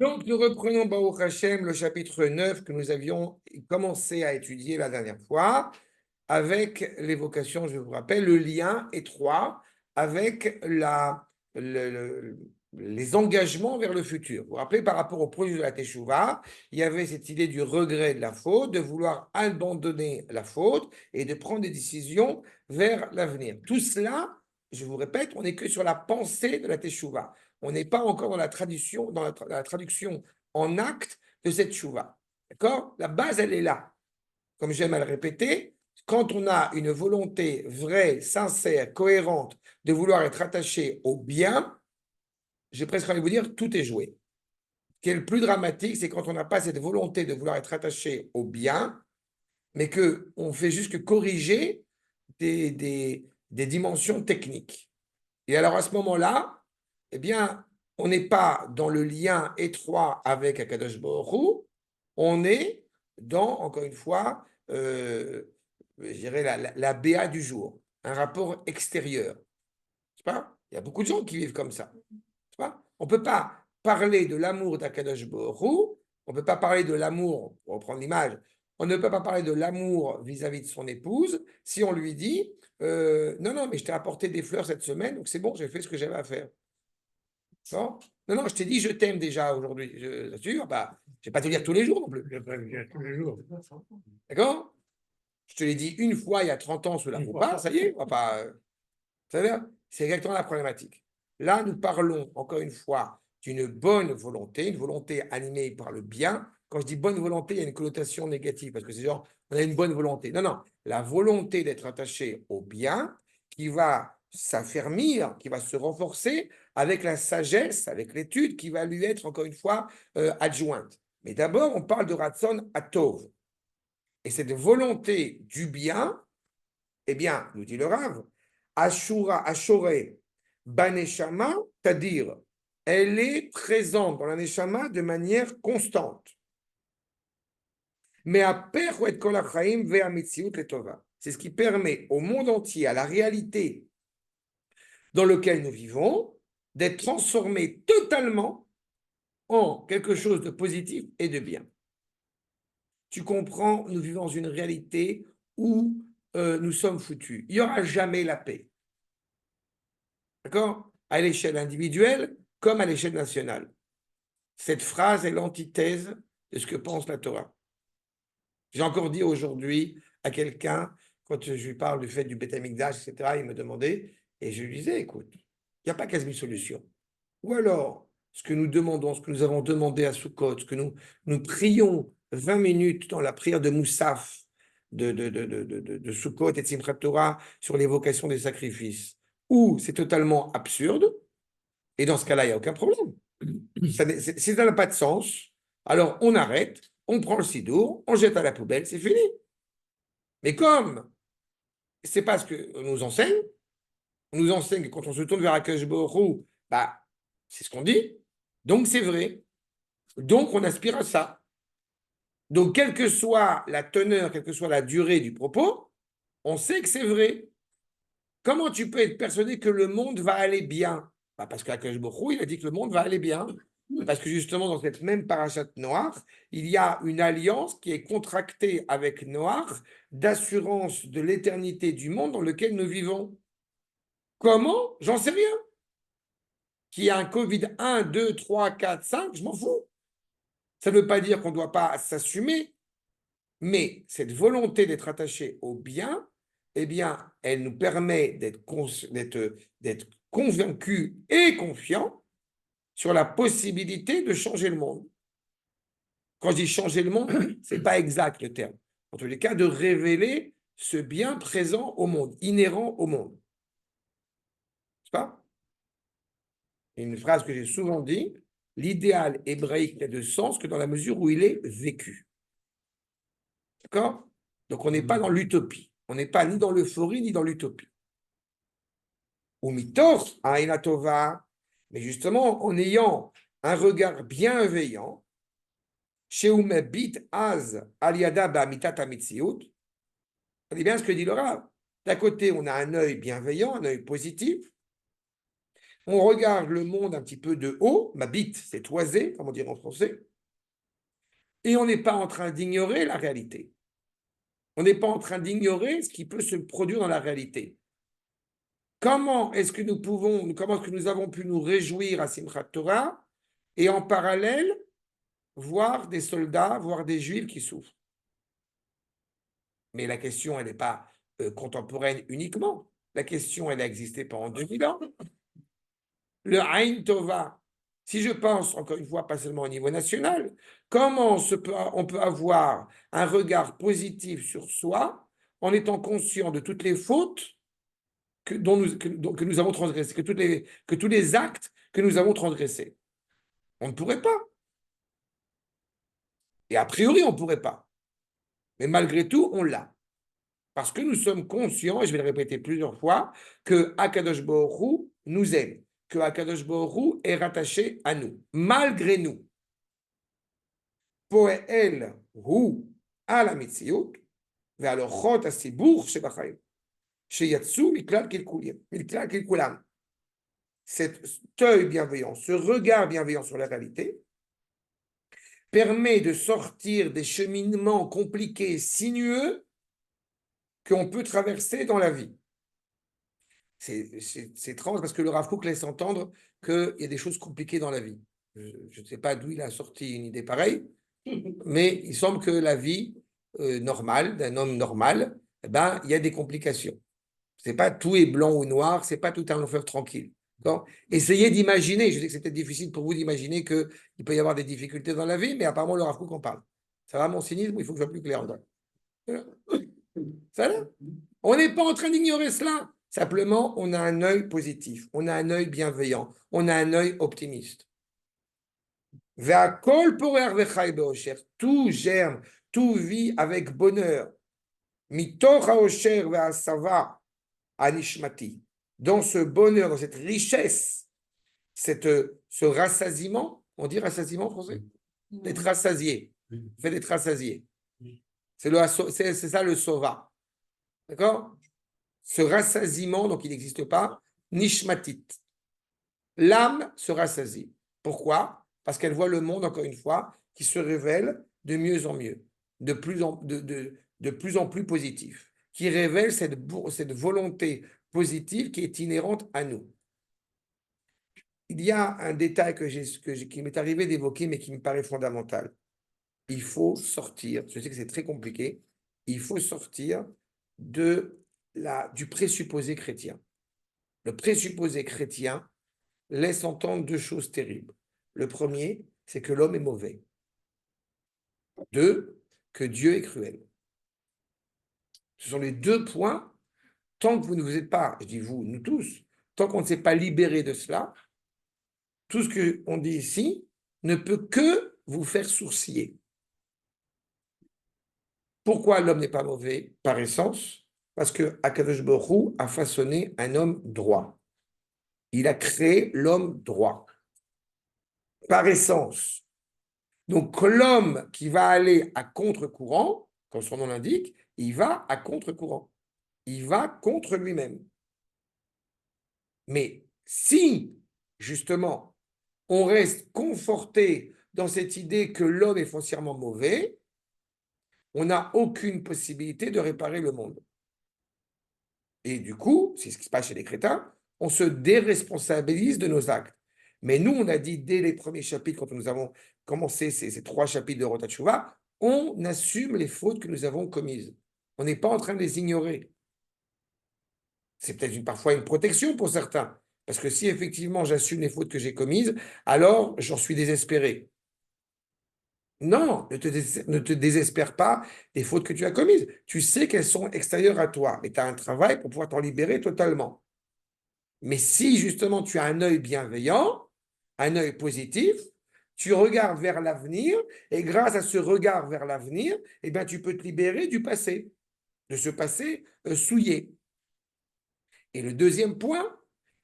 Donc, nous reprenons Baruch Hashem, le chapitre 9 que nous avions commencé à étudier la dernière fois, avec l'évocation, je vous rappelle, le lien étroit avec les engagements vers le futur. Vous vous rappelez, par rapport au projet de la Teshuvah, il y avait cette idée du regret de la faute, de vouloir abandonner la faute et de prendre des décisions vers l'avenir. Tout cela, je vous répète, on n'est que sur la pensée de la Teshuvah. On n'est pas encore dans la traduction, la traduction en acte de cette Teshuvah. D'accord? La base, elle est là. Comme j'aime à le répéter, quand on a une volonté vraie, sincère, cohérente de vouloir être attaché au bien, j'ai presque envie de vous dire, tout est joué. Ce qui est le plus dramatique, c'est quand on n'a pas cette volonté de vouloir être attaché au bien, mais qu'on fait juste que corriger des dimensions techniques. Et alors à ce moment-là, eh bien, on n'est pas dans le lien étroit avec Akadosh Baruch Hu, on est dans, encore une fois, je dirais la BA du jour, un rapport extérieur. Pas? Il y a beaucoup de gens qui vivent comme ça. Pas? On ne peut pas parler de l'amour d'Akadosh Baruch Hu, on ne peut pas parler de l'amour, pour reprendre l'image, on ne peut pas parler de l'amour vis-à-vis de son épouse si on lui dit non, non, mais je t'ai apporté des fleurs cette semaine, donc c'est bon, j'ai fait ce que j'avais à faire. Non, non, non, je t'ai dit je t'aime déjà aujourd'hui. Je t'assure, bah, je ne vais pas te le dire tous les jours non plus. Je vais pas te le dire tous les jours. D'accord? Je te l'ai dit une fois il y a 30 ans sous la roupa, ça y est, on va pas. C'est exactement la problématique. Là, nous parlons encore une fois d'une bonne volonté, une volonté animée par le bien. Quand je dis bonne volonté, il y a une connotation négative parce que c'est genre, on a une bonne volonté. Non, non, la volonté d'être attaché au bien qui va s'affermir, qui va se renforcer avec la sagesse, avec l'étude qui va lui être encore une fois adjointe. Mais d'abord, on parle de Ratson Atov. Et cette volonté du bien, eh bien, nous dit le Rav, Ashura, Ashore, Baneshama, c'est-à-dire, elle est présente dans la Neshama de manière constante. Mais à Perwet Kolachaim Vea Mitziut Letova. C'est ce qui permet au monde entier, à la réalité dans laquelle nous vivons, d'être transformé totalement en quelque chose de positif et de bien. Tu comprends, nous vivons dans une réalité où nous sommes foutus. Il n'y aura jamais la paix. D'accord? À l'échelle individuelle comme à l'échelle nationale. Cette phrase est l'antithèse de ce que pense la Torah. J'ai encore dit aujourd'hui à quelqu'un, quand je lui parle du fait du Beth Amikdash, etc., il me demandait, et je lui disais, écoute, il n'y a pas quasi solution. Ou alors, ce que nous demandons, ce que nous avons demandé à Sukkot, ce que nous prions 20 minutes dans la prière de Moussaf, de Sukkot et de Simchat Torah sur l'évocation des sacrifices, ou c'est totalement absurde, et dans ce cas-là, il n'y a aucun problème. Si ça n'a pas de sens, alors on arrête, on prend le sidour, on jette à la poubelle, c'est fini. Mais comme c'est pas ce que on nous enseigne que quand on se tourne vers Akash Borou, bah, c'est ce qu'on dit, donc c'est vrai. Donc on aspire à ça. Donc, quelle que soit la teneur, quelle que soit la durée du propos, on sait que c'est vrai. Comment tu peux être persuadé que le monde va aller bien? Bah, parce qu'Akash Borou, il a dit que le monde va aller bien. Parce que justement, dans cette même parachat Noach, il y a une alliance qui est contractée avec Noach d'assurance de l'éternité du monde dans lequel nous vivons. Comment? J'en sais rien. Qu'il y a un Covid 1, 2, 3, 4, 5, je m'en fous. Ça ne veut pas dire qu'on ne doit pas s'assumer, mais cette volonté d'être attaché au bien, eh bien, elle nous permet d'être convaincus et confiants sur la possibilité de changer le monde. Quand je dis changer le monde, ce n'est pas exact le terme. En tous les cas, de révéler ce bien présent au monde, inhérent au monde. C'est pas une phrase que j'ai souvent dit, l'idéal hébraïque n'a de sens que dans la mesure où il est vécu. D'accord? Donc on n'est pas dans l'utopie. On n'est pas ni dans l'euphorie ni dans l'utopie. Ou mitor, Tova, mais justement en ayant un regard bienveillant, chez Umebit Az Aliada Bamitat Amitziut, on dit bien ce que dit le Rav. D'un côté, on a un œil bienveillant, un œil positif, on regarde le monde un petit peu de haut, ma bite, c'est toisé, comme on dirait en français, et on n'est pas en train d'ignorer la réalité. On n'est pas en train d'ignorer ce qui peut se produire dans la réalité. Comment est-ce que nous avons pu nous réjouir à Simchat Torah et en parallèle voir des soldats, voir des juifs qui souffrent? Mais la question, elle n'est pas contemporaine uniquement. La question, elle a existé pendant 2000 ans. Le Ain Tova, si je pense, encore une fois, pas seulement au niveau national, comment on peut avoir un regard positif sur soi en étant conscient de toutes les fautes que nous avons transgressées, que tous les actes que nous avons transgressés? On ne pourrait pas. Et a priori, on ne pourrait pas. Mais malgré tout, on l'a. Parce que nous sommes conscients, et je vais le répéter plusieurs fois, que Akadosh Baruch Hu nous aime, que Akadosh Baruch Hu est rattaché à nous, malgré nous. Poel Hu à la Metziut, vers le Chot Asibour Shebachaim, Sheyatsu Miklal Kilkulam. Cet œil bienveillant, ce regard bienveillant sur la réalité, permet de sortir des cheminements compliqués, sinueux, qu'on peut traverser dans la vie. C'est étrange parce que le Rav Kook laisse entendre qu'il y a des choses compliquées dans la vie. Je ne sais pas d'où il a sorti une idée pareille, mais il semble que la vie normale, d'un homme normal, eh ben, il y a des complications. C'est pas tout est blanc ou noir, c'est pas tout un long fleuve tranquille. Essayez d'imaginer, je sais que c'est peut-être difficile pour vous d'imaginer qu'il peut y avoir des difficultés dans la vie, mais apparemment le Rav Kook en parle. Ça va mon cynisme, il faut que je sois plus clair. Ça va. On n'est pas en train d'ignorer cela. Simplement, on a un œil positif, on a un œil bienveillant, on a un œil optimiste. Tout germe, tout vit avec bonheur. Dans ce bonheur, dans cette richesse, ce rassasiement, on dit rassasiement en français? D'être rassasié. Fait d'être rassasié. C'est ça le sova. D'accord? Ce rassasiement, donc il n'existe pas, nishmatit. L'âme se rassasie. Pourquoi? Parce qu'elle voit le monde, encore une fois, qui se révèle de mieux en mieux, de plus en plus positif, qui révèle cette volonté positive qui est inhérente à nous. Il y a un détail qui m'est arrivé d'évoquer, mais qui me paraît fondamental. Il faut sortir, je sais que c'est très compliqué, il faut sortir du présupposé chrétien. Le présupposé chrétien laisse entendre deux choses terribles. Le premier, c'est que l'homme est mauvais. Deux, que Dieu est cruel. Ce sont les deux points. Tant que vous ne vous êtes pas, je dis vous, nous tous, tant qu'on ne s'est pas libéré de cela, tout ce qu'on dit ici ne peut que vous faire sourciller. Pourquoi l'homme n'est pas mauvais par essence? Parce que Akadosh Baruch Hu a façonné un homme droit. Il a créé l'homme droit, par essence. Donc l'homme qui va aller à contre-courant, comme son nom l'indique, il va à contre-courant. Il va contre lui-même. Mais si, justement, on reste conforté dans cette idée que l'homme est foncièrement mauvais, on n'a aucune possibilité de réparer le monde. Et du coup, c'est ce qui se passe chez les crétins, on se déresponsabilise de nos actes. Mais nous, on a dit dès les premiers chapitres, quand nous avons commencé ces 3 chapitres de Rosh Hashanah, on assume les fautes que nous avons commises. On n'est pas en train de les ignorer. C'est peut-être parfois une protection pour certains. Parce que si effectivement j'assume les fautes que j'ai commises, alors j'en suis désespéré. Non, ne te désespère pas des fautes que tu as commises. Tu sais qu'elles sont extérieures à toi, mais tu as un travail pour pouvoir t'en libérer totalement. Mais si justement tu as un œil bienveillant, un œil positif, tu regardes vers l'avenir et grâce à ce regard vers l'avenir, eh bien, tu peux te libérer du passé, de ce passé souillé. Et le deuxième point,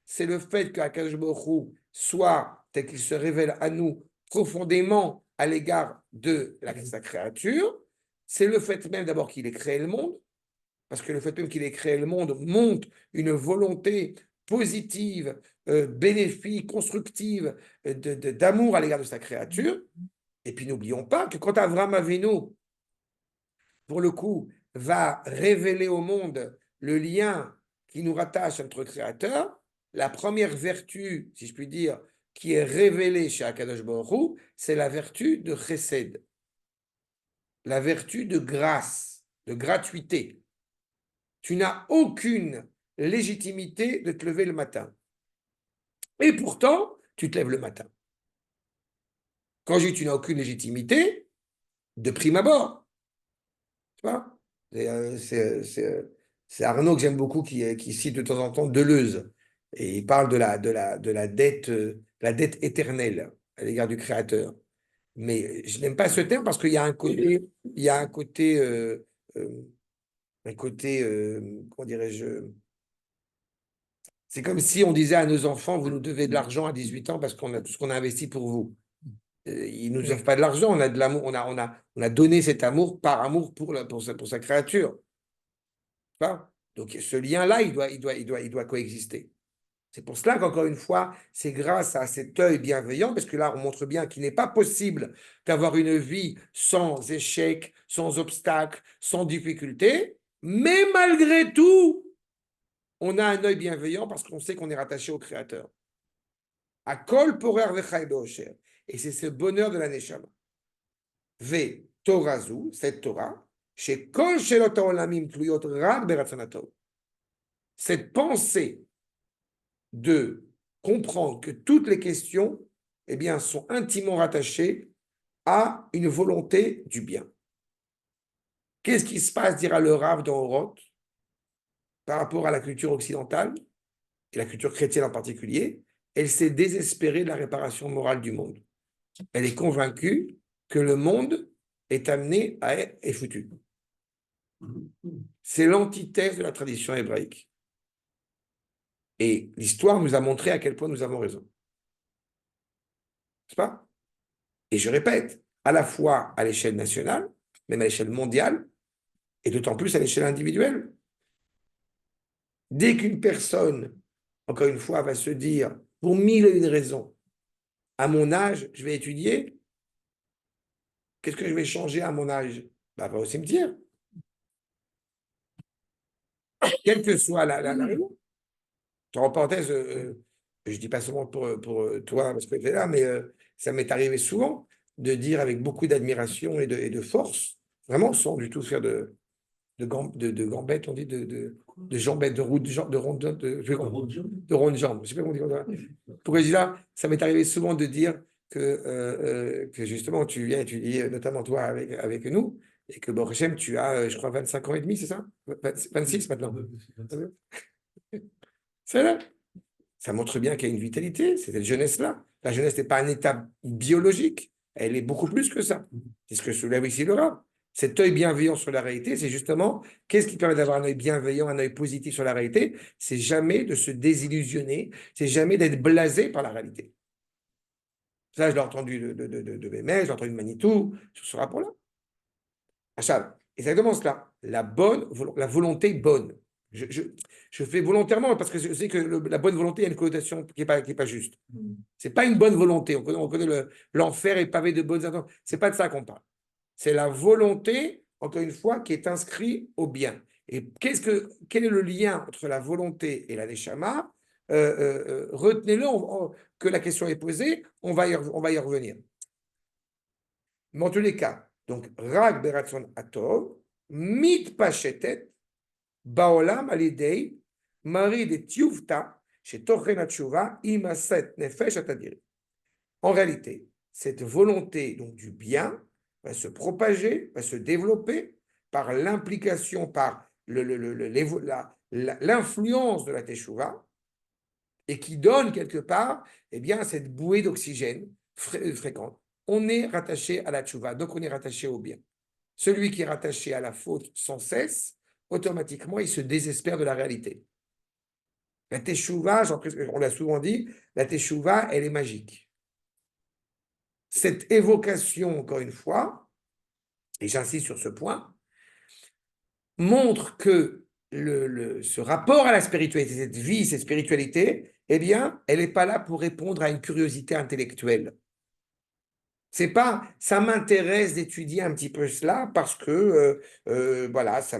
c'est le fait qu'Akadosh Baruch Hu soit, tel qu'il se révèle à nous profondément à l'égard de sa créature, c'est le fait même d'abord qu'il ait créé le monde, parce que le fait même qu'il ait créé le monde montre une volonté positive, bénéfique, constructive, d'amour à l'égard de sa créature. Et puis n'oublions pas que quand Avraham Avinu, pour le coup, va révéler au monde le lien qui nous rattache à notre Créateur, la première vertu, si je puis dire, qui est révélée chez Akadosh Baruch Hu, c'est la vertu de chesed, la vertu de grâce, de gratuité. Tu n'as aucune légitimité de te lever le matin. Et pourtant, tu te lèves le matin. Quand je dis tu n'as aucune légitimité, de prime abord, tu vois, c'est Arnaud que j'aime beaucoup qui cite de temps en temps Deleuze. Et il parle de la dette éternelle à l'égard du Créateur. Mais je n'aime pas ce terme parce qu'il y a un côté, il y a euh, un côté, comment dirais-je, c'est comme si on disait à nos enfants, vous nous devez de l'argent à 18 ans parce qu'on a tout ce qu'on a investi pour vous. Ils ne nous offrent pas de l'argent, on a de l'amour, on a donné cet amour par amour pour sa créature. Donc ce lien-là, il doit coexister. C'est pour cela qu'encore une fois, c'est grâce à cet œil bienveillant, parce que là, on montre bien qu'il n'est pas possible d'avoir une vie sans échec, sans obstacle, sans difficulté, mais malgré tout, on a un œil bienveillant parce qu'on sait qu'on est rattaché au Créateur. À kol porer vechai beosher. Et c'est ce bonheur de la Neshama. Ve Torazu, cette Torah, chez kol shelot haolamim tluyot rak beratzanato. Cette pensée de comprendre que toutes les questions eh bien, sont intimement rattachées à une volonté du bien. Qu'est-ce qui se passe, dira le Rav dans Oroth, par rapport à la culture occidentale, et la culture chrétienne en particulier? Elle s'est désespérée de la réparation morale du monde. Elle est convaincue que le monde est amené à être foutu. C'est l'antithèse de la tradition hébraïque. Et l'histoire nous a montré à quel point nous avons raison. N'est-ce pas? Et je répète, à la fois à l'échelle nationale, même à l'échelle mondiale, et d'autant plus à l'échelle individuelle. Dès qu'une personne, encore une fois, va se dire, pour mille et une raisons, à mon âge, je vais étudier, qu'est-ce que je vais changer à mon âge? Va au cimetière. Quelle que soit la raison. En parenthèse, je ne dis pas seulement pour toi, parce que tu es là, mais ça m'est arrivé souvent de dire avec beaucoup d'admiration et de force, vraiment sans du tout faire de gambettes, on dit, de jambettes, de roue de jambes, de ronde jambe. Je sais pas comment dire. Pourquoi je dis là, ça m'est arrivé souvent de dire que justement, tu viens étudier, notamment toi avec nous, et que, bon, Hachem, tu as, je crois, 25 ans et demi, c'est ça? 26 maintenant. C'est là. Ça montre bien qu'il y a une vitalité, c'est cette jeunesse-là. La jeunesse n'est pas un état biologique, elle est beaucoup plus que ça. C'est ce que soulève ici le Rav. Cet œil bienveillant sur la réalité, c'est justement, qu'est-ce qui permet d'avoir un œil bienveillant, un œil positif sur la réalité? C'est jamais de se désillusionner, c'est jamais d'être blasé par la réalité. Ça, je l'ai entendu de Bémet, je l'ai entendu de Manitou, sur ce rapport-là. Achab, exactement cela. La volonté bonne. Je fais volontairement parce que je sais que la bonne volonté a une connotation qui n'est pas juste. Ce n'est pas une bonne volonté. On connaît l'enfer est pavé de bonnes intentions. Ce n'est pas de ça qu'on parle. C'est la volonté, encore une fois, qui est inscrite au bien. Et quel est le lien entre la volonté et la neshama? Retenez-le, que la question est posée, on va y revenir. Mais en tous les cas, donc, Rag Beratson Atov, Mit Pachetet, Baolam Alidei, Marie de Tiuvta, chez Tochen Atshuva, Imaset Nefesh Atadir. En réalité, cette volonté donc, du bien va se propager, va se développer par l'implication, par l'influence de la Teshuvah, et qui donne quelque part eh bien, cette bouée d'oxygène fréquente. On est rattaché à la Teshuvah, donc on est rattaché au bien. Celui qui est rattaché à la faute sans cesse, automatiquement, il se désespère de la réalité. La Teshuvah, on l'a souvent dit, la Teshuvah, elle est magique. Cette évocation, encore une fois, et j'insiste sur ce point, montre que ce rapport à la spiritualité, cette vie, cette spiritualité, eh bien, elle n'est pas là pour répondre à une curiosité intellectuelle. C'est pas, ça m'intéresse d'étudier un petit peu cela parce que, voilà, ça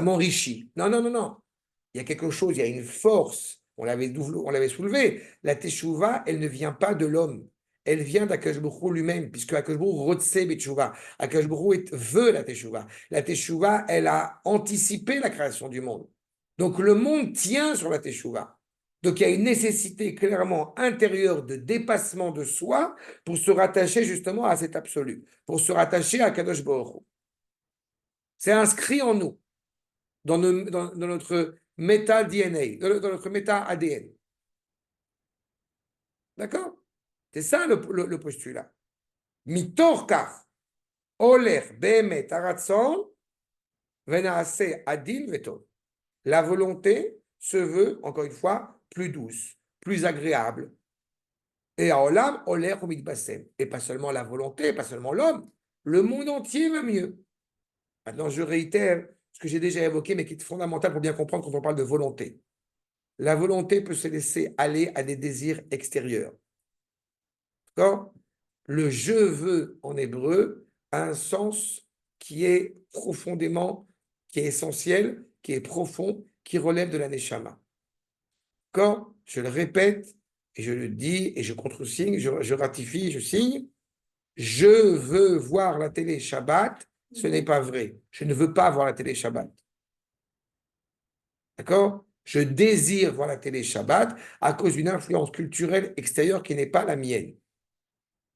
m'enrichit. Non, non, non, non. Il y a quelque chose, il y a une force. On l'avait soulevé. La teshuva, elle ne vient pas de l'homme. Elle vient d'Akash Baruch Hu lui-même, puisque Akash Baruch Hu rotse beteshuva. Akash Baruch Hu veut la teshuva. La teshuva, elle a anticipé la création du monde. Donc le monde tient sur la teshuva. Donc il y a une nécessité clairement intérieure de dépassement de soi pour se rattacher justement à cet absolu, pour se rattacher à Kadosh Baruch Hu. C'est inscrit en nous, dans notre méta-DNA, dans notre méta-ADN. D'accord? C'est ça le postulat. Mitor kach, oler behemet haratzon, venaase adin vetov. La volonté se veut, encore une fois, plus douce, plus agréable. Et à Olam, oler ou mitbasem. Et pas seulement la volonté, pas seulement l'homme, le monde entier va mieux. Maintenant, je réitère ce que j'ai déjà évoqué, mais qui est fondamental pour bien comprendre quand on parle de volonté. La volonté peut se laisser aller à des désirs extérieurs. D'accord? Le je veux en hébreu a un sens qui est profondément, qui est essentiel, qui est profond, qui relève de la neshama. D'accord? Je le répète, et je le dis, et je contresigne, je ratifie, je signe. Je veux voir la télé Shabbat, ce n'est pas vrai. Je ne veux pas voir la télé Shabbat. D'accord? Je désire voir la télé Shabbat à cause d'une influence culturelle extérieure qui n'est pas la mienne.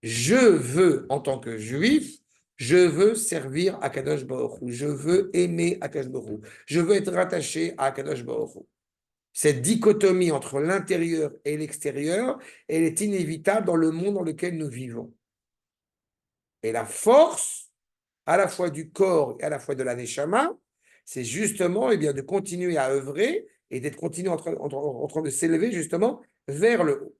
Je veux, en tant que juif, je veux servir Akadosh Baruch Hu. Je veux aimer Akadosh Baruch Hu. Je veux être rattaché à Akadosh Baruch Hu. Cette dichotomie entre l'intérieur et l'extérieur, elle est inévitable dans le monde dans lequel nous vivons. Et la force, à la fois du corps et à la fois de la neshama, c'est justement eh bien, de continuer à œuvrer et d'être continué en train de s'élever justement vers le haut.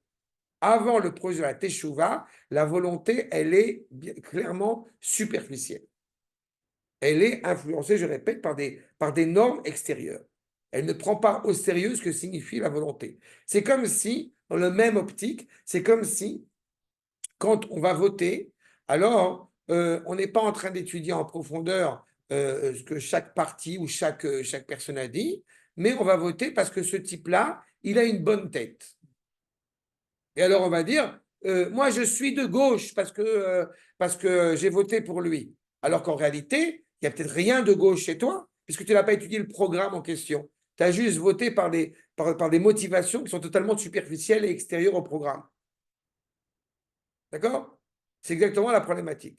Avant le projet de la Teshuvah, la volonté, elle est clairement superficielle. Elle est influencée, je répète, par des normes extérieures. Elle ne prend pas au sérieux ce que signifie la volonté. C'est comme si, dans le même optique, c'est comme si, quand on va voter, alors on n'est pas en train d'étudier en profondeur ce que chaque parti ou chaque personne a dit, mais on va voter parce que ce type-là, il a une bonne tête. Et alors on va dire, moi je suis de gauche parce que j'ai voté pour lui. Alors qu'en réalité, il n'y a peut-être rien de gauche chez toi, puisque tu n'as pas étudié le programme en question. Tu as juste voté par des motivations qui sont totalement superficielles et extérieures au programme. D'accord? C'est exactement la problématique.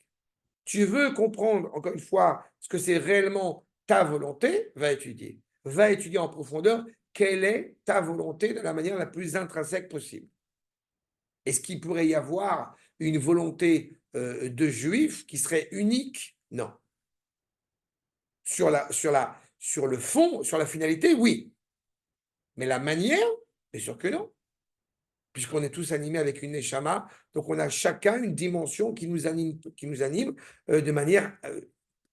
Tu veux comprendre, encore une fois, ce que c'est réellement ta volonté, va étudier. Va étudier en profondeur quelle est ta volonté de la manière la plus intrinsèque possible. Est-ce qu'il pourrait y avoir une volonté de juif qui serait unique? Non. Sur le fond, sur la finalité, oui. Mais la manière, bien sûr que non. Puisqu'on est tous animés avec une neshama, donc on a chacun une dimension qui nous anime de manière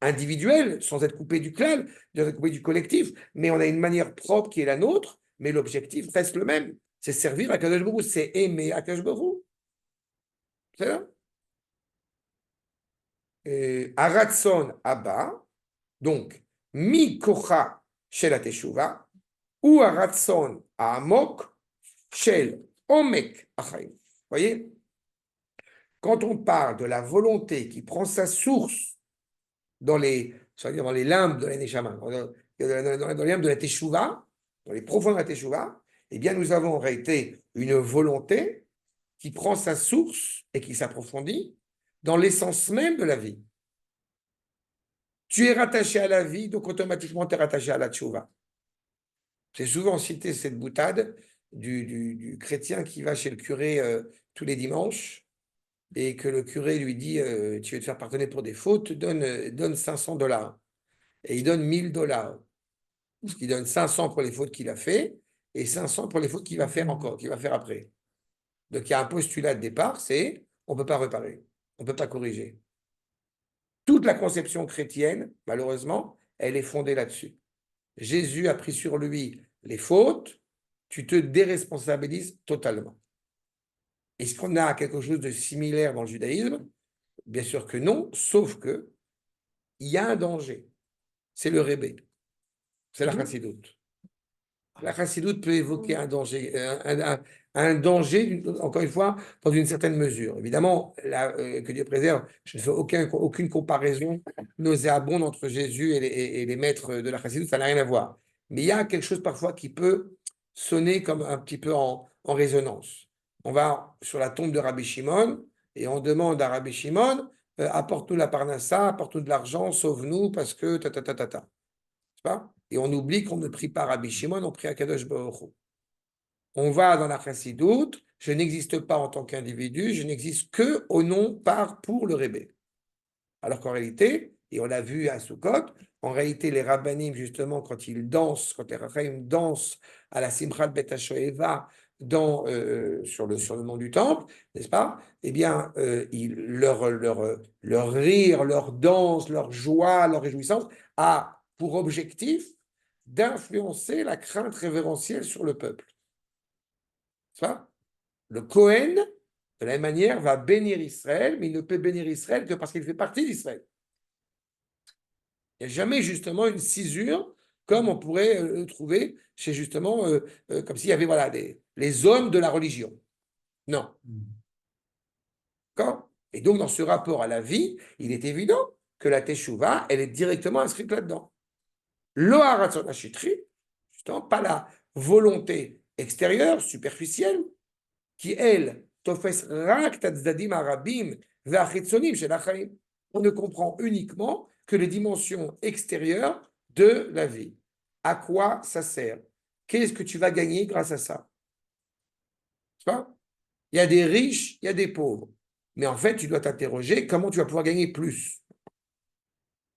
individuelle, sans être coupé du clan, sans être coupé du collectif, mais on a une manière propre qui est la nôtre, mais l'objectif reste le même. C'est servir à Kadosh Baruch Hu, c'est aimer à Kadosh Baruch Hu. C'est là. Aratson Abba, donc mi kocha shel teshuva, ou Aratson Amok shel omek achayim. Voyez, quand on parle de la volonté qui prend sa source dans dans les limbes de la neshama, dans les limbes de la teshuva, dans les profondeurs de la teshuva, eh bien nous avons en réalité une volonté qui prend sa source et qui s'approfondit dans l'essence même de la vie. Tu es rattaché à la vie, donc automatiquement tu es rattaché à la tchouva. J'ai souvent cité cette boutade du chrétien qui va chez le curé tous les dimanches et que le curé lui dit tu veux te faire pardonner pour des fautes, donne $500. Et il donne $1000. Parce qu'il donne 500 pour les fautes qu'il a fait et 500 pour les fautes qu'il va faire encore, qu'il va faire après. Donc il y a un postulat de départ, c'est on ne peut pas réparer, on ne peut pas corriger. Toute la conception chrétienne, malheureusement, elle est fondée là-dessus. Jésus a pris sur lui les fautes, tu te déresponsabilises totalement. Est-ce qu'on a quelque chose de similaire dans le judaïsme? Bien sûr que non, sauf que il y a un danger. C'est le rébé, c'est la chassidoute. La chassidoute peut évoquer un danger, un danger, encore une fois, dans une certaine mesure. Évidemment, là, que Dieu préserve, je ne fais aucune comparaison nauséabonde entre Jésus et les maîtres de la chassidoute, ça n'a rien à voir. Mais il y a quelque chose parfois qui peut sonner comme un petit peu en résonance. On va sur la tombe de Rabbi Shimon et on demande à Rabbi Shimon, apporte-nous la parnassa, apporte-nous de l'argent, sauve-nous parce que ta ta ta ta ta. Pas. Et on oublie qu'on ne prie pas Rabbi Shimon, on prie à Kadosh Baruch Hu. On va dans la chassidoute, je n'existe pas en tant qu'individu, je n'existe que au nom pour le Rébé. Alors qu'en réalité, et on l'a vu à Sukkot, en réalité, les rabbanim, justement, quand ils dansent, quand les rabbanim dansent à la Simchat Bet HaShoeva sur le mont du Temple, n'est-ce pas? Eh bien, leur rire, leur danse, leur joie, leur réjouissance a pour objectif d'influencer la crainte révérentielle sur le peuple. C'est ça? Le Kohen, de la même manière, va bénir Israël, mais il ne peut bénir Israël que parce qu'il fait partie d'Israël. Il n'y a jamais justement une césure comme on pourrait le trouver chez justement, comme s'il y avait voilà, les hommes de la religion. Non. D'accord? Et donc, dans ce rapport à la vie, il est évident que la Teshuvah, elle est directement inscrite là-dedans. L'Oharatzon Hashitri, justement, pas la volonté extérieure, superficielle, qui, elle, tofes rak tzdadim arabim ve'achitzonim shel hachaim. On ne comprend uniquement que les dimensions extérieures de la vie. À quoi ça sert? Qu'est-ce que tu vas gagner grâce à ça? Il y a des riches, il y a des pauvres. Mais en fait, tu dois t'interroger comment tu vas pouvoir gagner plus.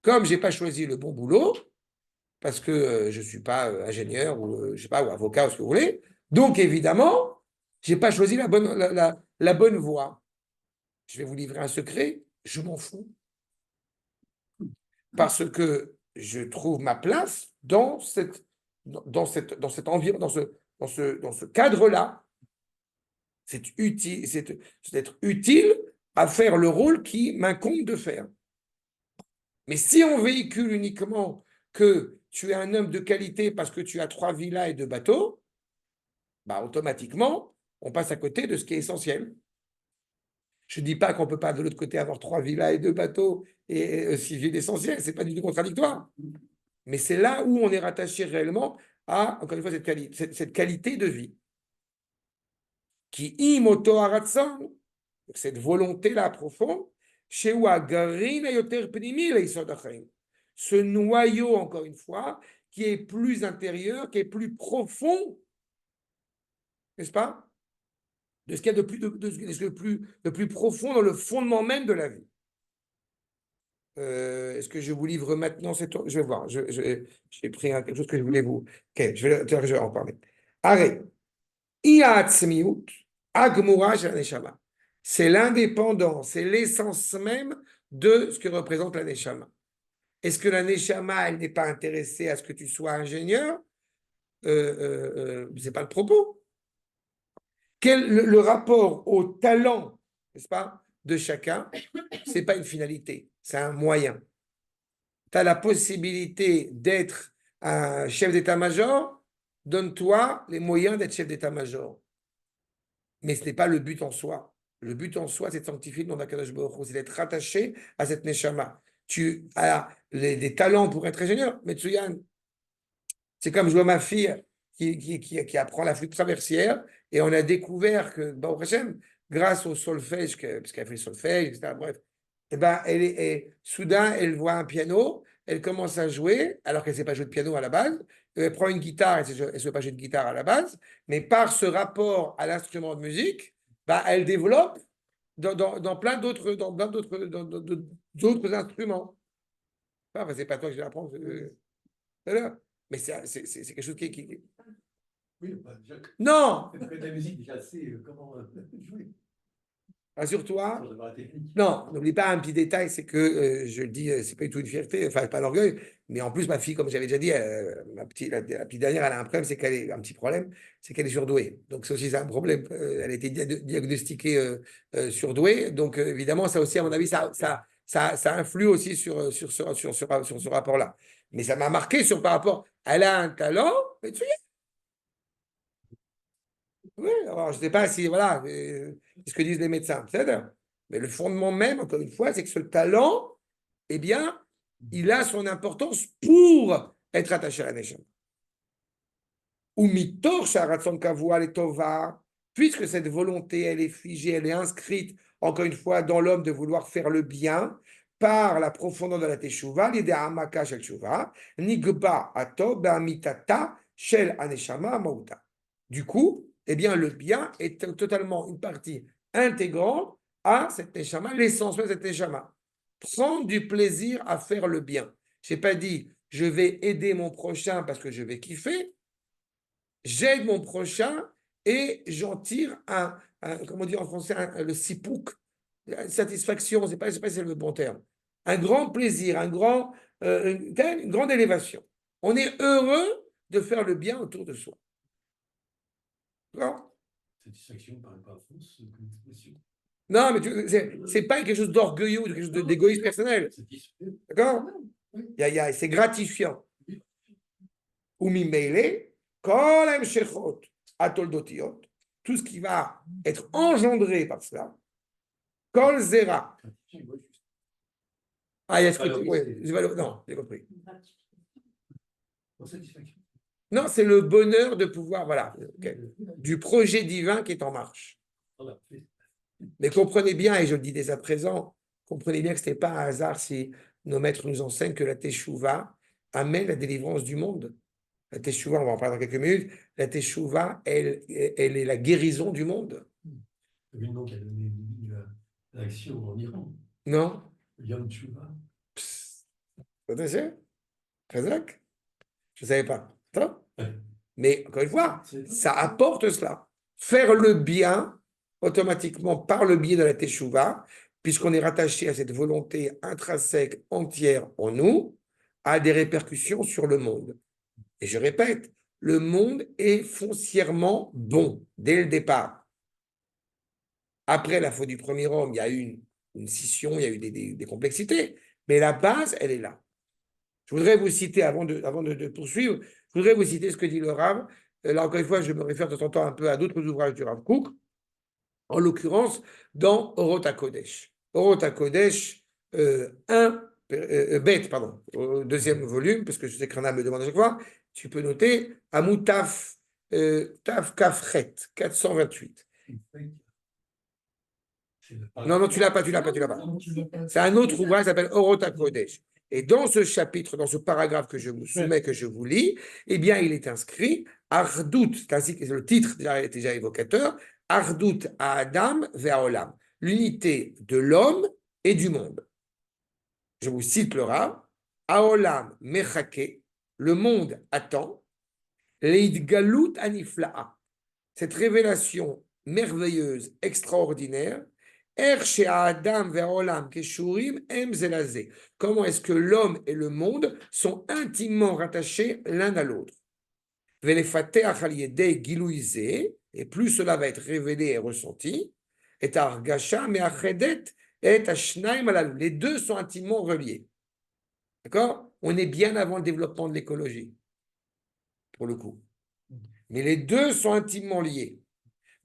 Comme je n'ai pas choisi le bon boulot, parce que je ne suis pas ingénieur ou, je sais pas, ou avocat ou ce que vous voulez, donc évidemment, je n'ai pas choisi la bonne voie. Je vais vous livrer un secret, je m'en fous. Parce que je trouve ma place dans cet environnement, dans ce cadre-là. C'est utile, c'est d'être utile à faire le rôle qui m'incombe de faire. Mais si on véhicule uniquement que tu es un homme de qualité parce que tu as 3 villas et 2 bateaux, bah automatiquement, on passe à côté de ce qui est essentiel. Je ne dis pas qu'on ne peut pas de l'autre côté avoir 3 villas et 2 bateaux et 6 villes essentielles, ce n'est pas du tout contradictoire. Mais c'est là où on est rattaché réellement à, encore une fois, cette qualité de vie. Qui imoto aratsan, cette volonté-là profonde, chez ce noyau, encore une fois, qui est plus intérieur, qui est plus profond, n'est-ce pas? De ce qu'il y a de plus profond dans le fondement même de la vie. Est-ce que je vous livre maintenant Je vais voir. J'ai pris quelque chose que je voulais vous. Ok, je vais en parler. Arrête. C'est l'indépendance, c'est l'essence même de ce que représente la Neshama. Est-ce que la Neshama, elle n'est pas intéressée à ce que tu sois ingénieur? C'est pas le propos. Le rapport au talent, n'est-ce pas, de chacun, c'est pas une finalité, c'est un moyen. Tu as la possibilité d'être un chef d'état-major, donne-toi les moyens d'être chef d'état-major. Mais ce n'est pas le but en soi. Le but en soi, c'est de sanctifier le nom d'Akadosh Baruch Hu, c'est d'être rattaché à cette Neshama. Tu as des talents pour être ingénieur, mais Tsuyan, c'est comme je vois ma fille qui apprend la flûte traversière et on a découvert que, Baruch Hashem, grâce au solfège, parce qu'elle fait le solfège, etc., bref, et ben, soudain, elle voit un piano, elle commence à jouer, alors qu'elle ne sait pas jouer de piano à la base, elle prend une guitare, elle ne sait pas jouer de guitare à la base, mais par ce rapport à l'instrument de musique, ben, elle développe dans plein d'autres d'autres instruments. Enfin, c'est pas toi que je vais apprendre. Mais c'est quelque chose qui... Oui, bah, déjà, Non! elle fait de la musique, déjà sait comment jouer. Rassure-toi. Sur la technique. Non, n'oublie pas un petit détail, c'est que, je le dis, c'est pas du tout une fierté, enfin, pas d'orgueil, mais en plus, ma fille, comme j'avais déjà dit, la petite dernière, elle a un problème, c'est qu'elle est, un petit problème, c'est qu'elle est surdouée. Donc, c'est aussi ça un problème. Elle a été diagnostiquée surdouée. Donc, évidemment, ça aussi, à mon avis, ça influe aussi sur ce rapport-là. Mais ça m'a marqué par rapport, elle a un talent, mais tu sais, oui, alors je ne sais pas si, voilà, c'est ce que disent les médecins, c'est-à-dire, mais le fondement même, encore une fois, c'est que ce talent, eh bien, il a son importance pour être attaché à la nation. Ou mitor sharatson kavua le tova, puisque cette volonté, elle est figée, elle est inscrite, encore une fois, dans l'homme de vouloir faire le bien, par la profondeur de la teshuva, l'idée amaka shel teshuva, nigba ato be'amitata shel aneshama mauta. Du coup, eh bien, le bien est totalement une partie intégrante à cette neshama, l'essence de cette neshama. Prendre du plaisir à faire le bien. Je n'ai pas dit, je vais aider mon prochain parce que je vais kiffer. J'aide mon prochain et j'en tire comment dire en français, le sipouk, une satisfaction, je sais pas si c'est le bon terme, un grand plaisir, une grande élévation. On est heureux de faire le bien autour de soi. D'accord? Satisfaction ne paraît pas fausse comme expression. Non, mais c'est pas quelque chose d'orgueilleux ou quelque chose d'égoïste personnel. D'accord? C'est gratifiant. Ou mimele, kolem shechot, atoldotiot, tout ce qui va être engendré par cela, kol zera. Ah, il y a ce que oui, non, j'ai compris. Non, c'est le bonheur de pouvoir, voilà, du projet divin qui est en marche. Mais comprenez bien, et je le dis dès à présent, comprenez bien que ce n'est pas un hasard si nos maîtres nous enseignent que la teshuva amène la délivrance du monde. La teshuva, on va en parler dans quelques minutes, la teshuva, elle est la guérison du monde. Vous savez le nom qui a donné l'action en Iran? Non? Yom Teshuvah. Attention, Khazak, je ne savais pas. Mais encore une fois, ça apporte cela. Faire le bien, automatiquement, par le biais de la teshuva, puisqu'on est rattaché à cette volonté intrinsèque entière en nous, a des répercussions sur le monde. Et je répète, le monde est foncièrement bon dès le départ. Après la faute du premier homme, il y a eu une scission, il y a eu des complexités, mais la base, elle est là. Je voudrais vous citer, avant de poursuivre, je voudrais vous citer ce que dit le Rav. Là, encore une fois, je me réfère de temps en temps un peu à d'autres ouvrages du Rav Kook, en l'occurrence dans Orot HaKodesh. Orot HaKodesh 1, bête, pardon, au deuxième volume, parce que je sais que Rana me demande à chaque fois, tu peux noter Amoutaf Taf Kafret, 428. Non, non, tu l'as pas. C'est un autre ouvrage qui s'appelle Orot HaKodesh. Et dans ce chapitre, dans ce paragraphe que je vous soumets, que je vous lis, eh bien, il est inscrit Ardout, c'est le titre déjà évocateur, Ardout à Adam vers Olam, l'unité de l'homme et du monde. Je vous cite le Rav, Aolam Mechake, le monde attend, Leidgalut Anifla'a, cette révélation merveilleuse, extraordinaire, comment est-ce que l'homme et le monde sont intimement rattachés l'un à l'autre. Et plus cela va être révélé et ressenti, les deux sont intimement reliés. D'accord? On est bien avant le développement de l'écologie, pour le coup. Mais les deux sont intimement liés.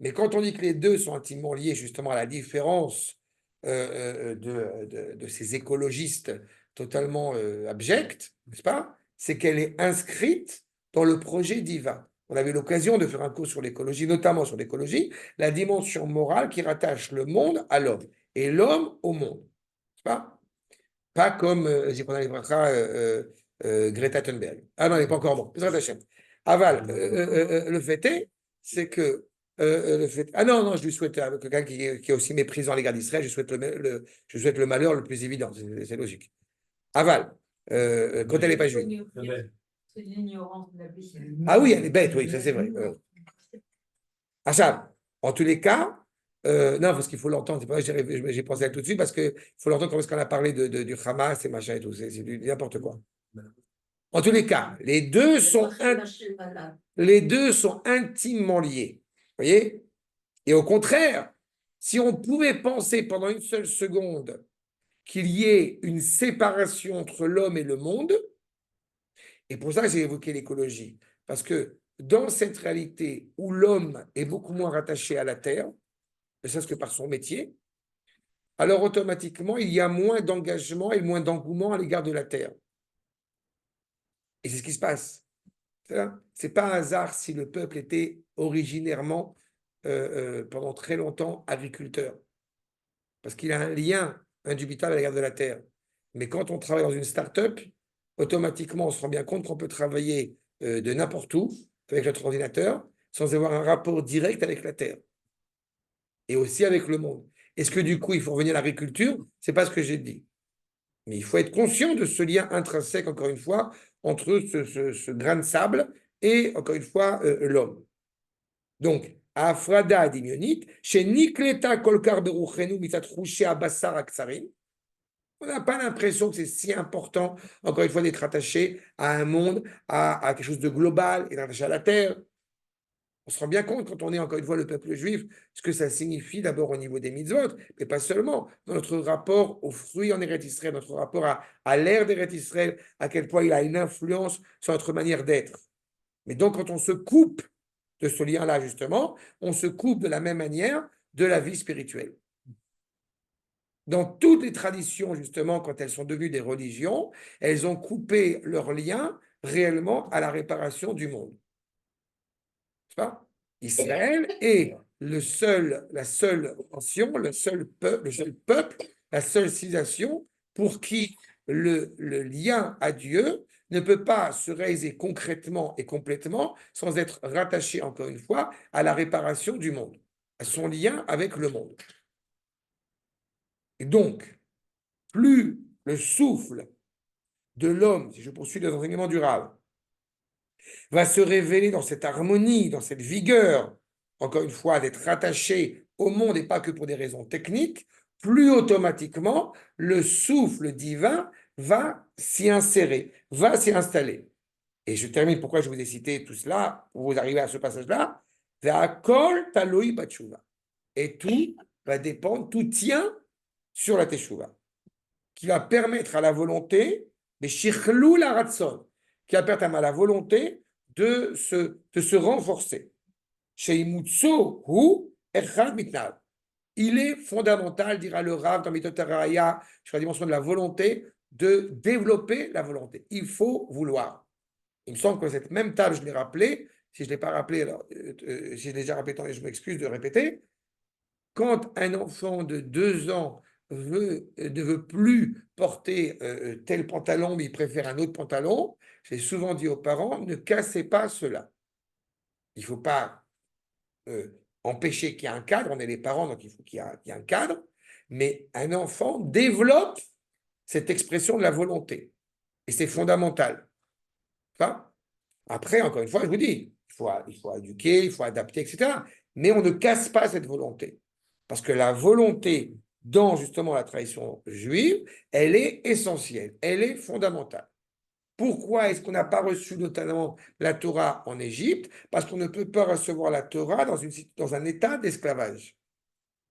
Mais quand on dit que les deux sont intimement liés justement à la différence de ces écologistes totalement abjects, n'est-ce pas? C'est qu'elle est inscrite dans le projet divin. On avait l'occasion de faire un cours sur l'écologie, notamment sur l'écologie, la dimension morale qui rattache le monde à l'homme et l'homme au monde. N'est-ce pas? Pas comme Greta Thunberg. Ah non, elle n'est pas encore bon. Aval, le fait est, c'est que ah non, non, je lui souhaite, quelqu'un qui est aussi méprisant à l'égard d'Israël, je souhaite le malheur le plus évident, c'est logique. Aval, quand elle n'est pas juive. C'est l'ignorance de la bêtise. Ah oui, elle est bête, oui, ça c'est vrai. Achab, en tous les cas, Non, parce qu'il faut l'entendre. C'est pas vrai que j'ai pensé à tout de suite parce qu'il faut l'entendre comme qu'on a parlé du Hamas et machin et tout. C'est du n'importe quoi. En tous les cas, les deux sont intimement liés. Vous voyez? Et au contraire, si on pouvait penser pendant une seule seconde qu'il y ait une séparation entre l'homme et le monde, et pour ça j'ai évoqué l'écologie, parce que dans cette réalité où l'homme est beaucoup moins rattaché à la terre, ne serait-ce que par son métier, alors automatiquement il y a moins d'engagement et moins d'engouement à l'égard de la terre. Et c'est ce qui se passe. Ce n'est pas un hasard si le peuple était originairement, pendant très longtemps, agriculteur. Parce qu'il a un lien indubitable à l'égard de la terre. Mais quand on travaille dans une start-up, automatiquement, on se rend bien compte qu'on peut travailler de n'importe où, avec notre ordinateur, sans avoir un rapport direct avec la terre. Et aussi avec le monde. Est-ce que du coup, il faut revenir à l'agriculture? Ce n'est pas ce que j'ai dit. Mais il faut être conscient de ce lien intrinsèque, encore une fois, entre ce grain de sable et, encore une fois, l'homme. Donc, Afrada dimionite, chez Nikleta Kolkar Beruchenu Mitat Rouché Abassar Aksarim, on n'a pas l'impression que c'est si important, encore une fois, d'être attaché à un monde, à quelque chose de global et d'attaché à la terre. On se rend bien compte, quand on est encore une fois le peuple juif, ce que ça signifie d'abord au niveau des mitzvot, mais pas seulement, dans notre rapport aux fruits en Eretz Israël, notre rapport à l'air d'Eretz Israël, à quel point il a une influence sur notre manière d'être. Mais donc, quand on se coupe de ce lien-là, justement, on se coupe de la même manière de la vie spirituelle. Dans toutes les traditions, justement, quand elles sont devenues des religions, elles ont coupé leur lien réellement à la réparation du monde. Israël est la seule nation, le seul peuple, la seule civilisation pour qui le lien à Dieu ne peut pas se réaliser concrètement et complètement sans être rattaché, encore une fois, à la réparation du monde, à son lien avec le monde. Et donc, plus le souffle de l'homme, si je poursuis les enseignements durables, va se révéler dans cette harmonie, dans cette vigueur, encore une fois, d'être rattaché au monde et pas que pour des raisons techniques, plus automatiquement, le souffle divin va s'y insérer, va s'y installer. Et je termine pourquoi je vous ai cité tout cela, pour vous arriver à ce passage-là. Et tout va dépendre, tout tient sur la teshuva, qui va permettre à la volonté, mais shichlou la ratson, qui va permettre à la volonté de se renforcer. Sheimutso hu echad mitnal. Il est fondamental, dira le Rav dans Mitot Haraya, sur la dimension de la volonté, de développer la volonté. Il faut vouloir. Il me semble que cette même table, je l'ai rappelé. Si je ne l'ai pas rappelé, alors, si je l'ai déjà répété, je m'excuse de répéter. Quand un enfant de 2 ans ne veut plus porter tel pantalon, mais il préfère un autre pantalon, j'ai souvent dit aux parents, ne cassez pas cela. Il ne faut pas empêcher qu'il y ait un cadre, on est les parents, donc il faut qu'il y ait un cadre, mais un enfant développe cette expression de la volonté. Et c'est fondamental. Enfin, après, encore une fois, je vous dis, il faut éduquer, il faut adapter, etc. Mais on ne casse pas cette volonté. Parce que la volonté, dans justement la tradition juive, elle est essentielle, elle est fondamentale. Pourquoi est-ce qu'on n'a pas reçu notamment la Torah en Égypte? Parce qu'on ne peut pas recevoir la Torah dans un état d'esclavage.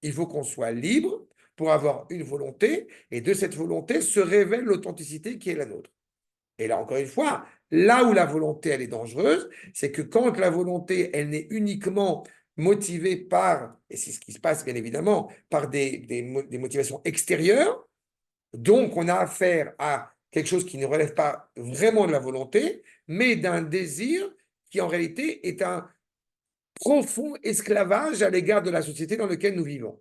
Il faut qu'on soit libre pour avoir une volonté, et de cette volonté se révèle l'authenticité qui est la nôtre. Et là, encore une fois, là où la volonté, elle est dangereuse, c'est que quand la volonté, elle n'est uniquement motivée par, et c'est ce qui se passe bien évidemment, par des motivations extérieures, donc on a affaire à quelque chose qui ne relève pas vraiment de la volonté, mais d'un désir qui en réalité est un profond esclavage à l'égard de la société dans laquelle nous vivons.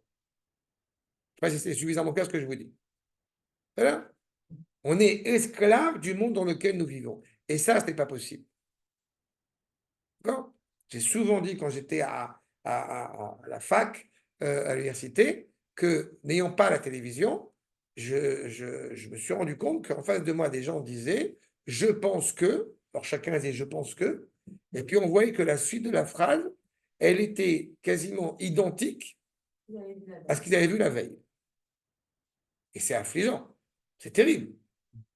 Je ne sais pas si c'est suffisamment clair ce que je vous dis. Voilà. On est esclave du monde dans lequel nous vivons. Et ça, ce n'est pas possible. D'accord? J'ai souvent dit quand j'étais à la fac, à l'université, que n'ayant pas la télévision, je me suis rendu compte qu'en face de moi, des gens disaient « je pense que », alors chacun disait « je pense que », et puis on voyait que la suite de la phrase, elle était quasiment identique Vous avez vu la Parce date. qu'ils avaient vu la veille. Et c'est affligeant. C'est terrible.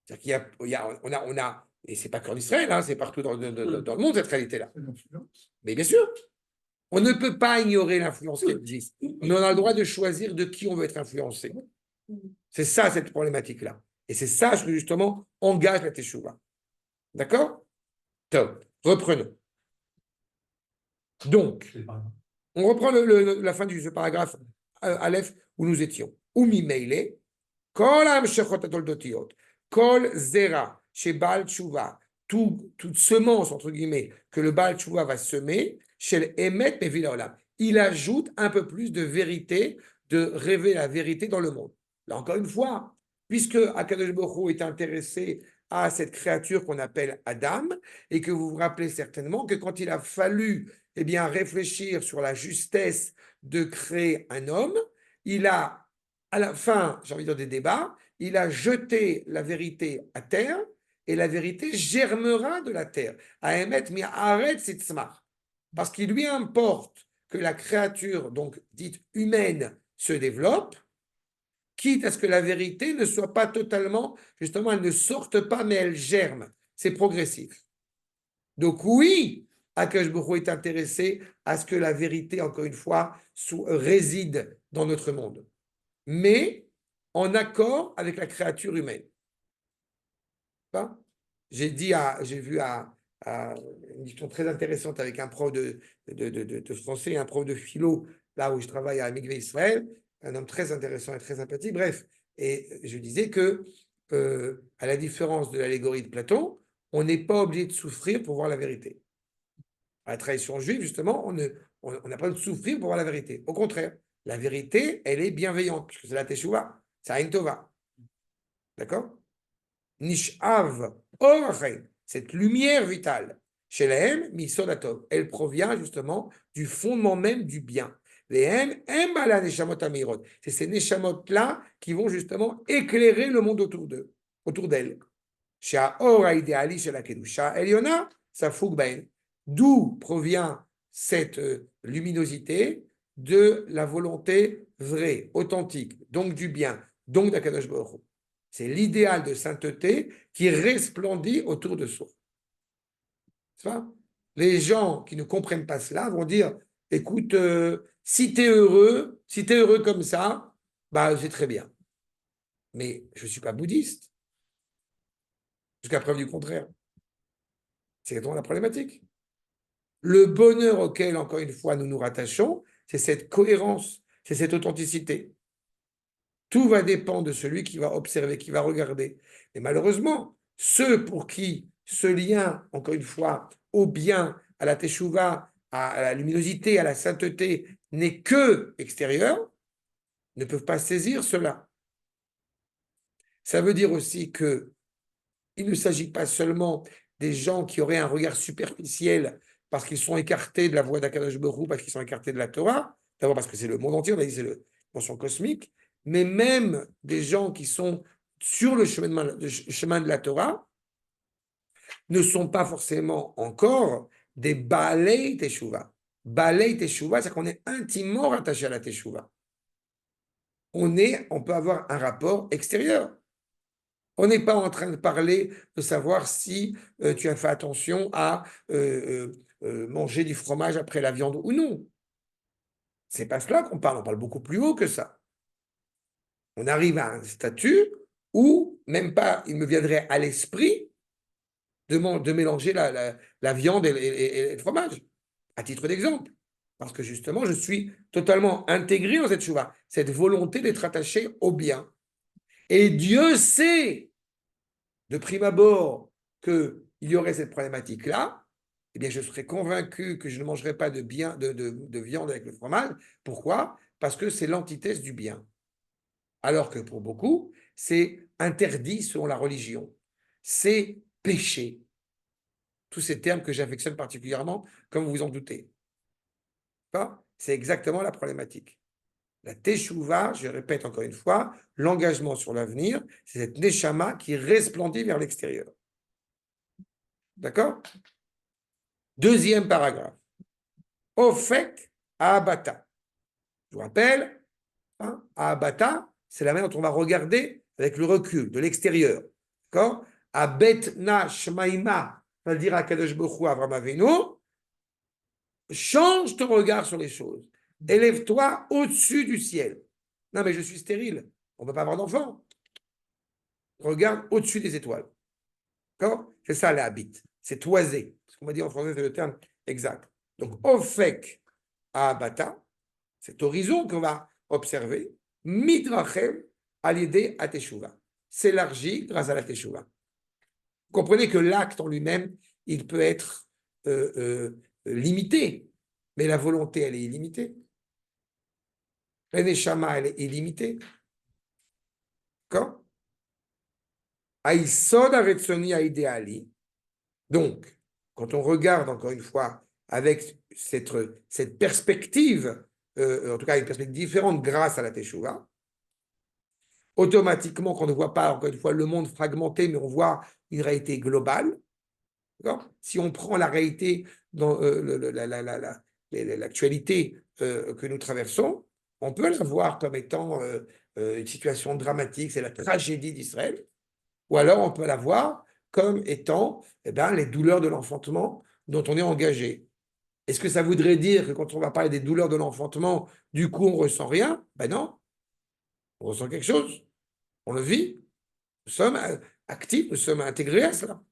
C'est-à-dire qu'il y a, et c'est pas qu'en Israël, hein, c'est partout dans le monde cette réalité-là. C'est l'influence. Mais bien sûr, on ne peut pas ignorer l'influence qui existe. Mais on a le droit de choisir de qui on veut être influencé. C'est ça, cette problématique-là. Et c'est ça que justement engage la Teshuvah. D'accord? Top. Reprenons. Donc, C'est pas grave. on reprend la fin de ce paragraphe Aleph où nous étions. Umi meile, kol ha'amshechot hatoldotiot, kol zera, chez Baal Tshuva, toute semence, entre guillemets, que le Baal Tshuva va semer, chez l'Emet Mevil Haolam. Il ajoute un peu plus de vérité, de révéler la vérité dans le monde. Là, encore une fois, puisque Akadosh Baruch Hu est intéressé à cette créature qu'on appelle Adam, et que vous vous rappelez certainement que quand il a fallu réfléchir sur la justesse de créer un homme, il a, à la fin, j'ai envie de dire des débats, il a jeté la vérité à terre, et la vérité germera de la terre. Parce qu'il lui importe que la créature, donc dite humaine, se développe, quitte à ce que la vérité ne soit pas totalement, justement, elle ne sorte pas, mais elle germe. C'est progressif. Donc oui, Akash Baruch Hu est intéressé à ce que la vérité, encore une fois, réside dans notre monde, mais en accord avec la créature humaine. J'ai vu une discussion très intéressante avec un prof de français, un prof de philo, là où je travaille à Mikvé Israël, un homme très intéressant et très sympathique. Bref, et je disais que, à la différence de l'allégorie de Platon, on n'est pas obligé de souffrir pour voir la vérité. À la tradition juive, justement, on n'a pas de souffrir pour voir la vérité. Au contraire, la vérité, elle est bienveillante, puisque c'est la Teshuvah, c'est Aïn Tova. D'accord? Nishav Orachem, cette lumière vitale, chez les M, Misodatov, elle provient justement du fondement même du bien. Les M, Mbala Neshamot Amirot, c'est ces Neshamot-là qui vont justement éclairer le monde autour d'elle. Chez Aora idéali, chez la Kedusha, Eliona, ça fougbain. D'où provient cette luminosité de la volonté vraie, authentique, donc du bien, donc d'Akadosh Baruch Hu. C'est l'idéal de sainteté qui resplendit autour de soi. Les gens qui ne comprennent pas cela vont dire, écoute, si tu es heureux, comme ça, bah, c'est très bien. Mais je ne suis pas bouddhiste. Jusqu'à preuve du contraire. C'est exactement la problématique. Le bonheur auquel, encore une fois, nous nous rattachons, c'est cette cohérence, c'est cette authenticité. Tout va dépendre de celui qui va observer, qui va regarder. Et malheureusement, ceux pour qui ce lien, encore une fois, au bien, à la teshuva, à la luminosité, à la sainteté, n'est que extérieur, ne peuvent pas saisir cela. Ça veut dire aussi que il ne s'agit pas seulement des gens qui auraient un regard superficiel parce qu'ils sont écartés de la voie d'Akadosh Baruch Hu, parce qu'ils sont écartés de la Torah, d'abord parce que c'est le monde entier, on a dit c'est la dimension cosmique, mais même des gens qui sont sur le chemin de la Torah ne sont pas forcément encore des Baalei Teshuvah. Baalei Teshuvah, c'est qu'on est intimement rattaché à la Teshuvah. On peut avoir un rapport extérieur. On n'est pas en train de parler de savoir si tu as fait attention à manger du fromage après la viande ou non. C'est pas cela qu'on parle, on parle beaucoup plus haut que ça. On arrive à un statut où même pas il me viendrait à l'esprit de mélanger la viande et le fromage, à titre d'exemple. Parce que justement, je suis totalement intégré dans cette chouva, cette volonté d'être attaché au bien. Et Dieu sait de prime abord qu'il y aurait cette problématique-là, eh bien, je serais convaincu que je ne mangerai pas de viande avec le fromage. Pourquoi? Parce que c'est l'antithèse du bien. Alors que pour beaucoup, c'est interdit selon la religion. C'est péché. Tous ces termes que j'affectionne particulièrement, comme vous vous en doutez. C'est exactement la problématique. La teshuva, je répète encore une fois, l'engagement sur l'avenir, c'est cette neshama qui resplendit vers l'extérieur. D'accord? Deuxième paragraphe. Ofek Abata. Je vous rappelle, Hein. Abata, c'est la manière dont on va regarder avec le recul, de l'extérieur. D'accord? Abet na shmaima, va dire à Kadosh Baruch Hu, Avraham Avinu, change ton regard sur les choses. Élève-toi au-dessus du ciel. Non, mais je suis stérile. On ne peut pas avoir d'enfant. Regarde au-dessus des étoiles. D'accord? C'est ça, la habite. C'est toisé. Ce qu'on va dire en français, c'est le terme exact. Donc, Ofek à Abata, cet horizon qu'on va observer, Midrachem à l'idée à Teshuvah. S'élargit grâce à la Teshuvah. Comprenez que l'acte en lui-même, il peut être limité, mais la volonté, elle est illimitée. La Neshama, elle est illimitée. D'accord? Aïsod Aretsoni Aïdéali. Donc, quand on regarde encore une fois avec cette perspective, en tout cas une perspective différente grâce à la Teshuvah, automatiquement, quand on ne voit pas, encore une fois, le monde fragmenté, mais on voit une réalité globale. Si on prend la réalité dans l'actualité que nous traversons, on peut la voir comme étant une situation dramatique, c'est la tragédie d'Israël, ou alors on peut la voir comme étant les douleurs de l'enfantement dont on est engagé. Est-ce que ça voudrait dire que quand on va parler des douleurs de l'enfantement, du coup on ne ressent rien? Ben non, on ressent quelque chose, on le vit, nous sommes actifs, nous sommes intégrés à cela.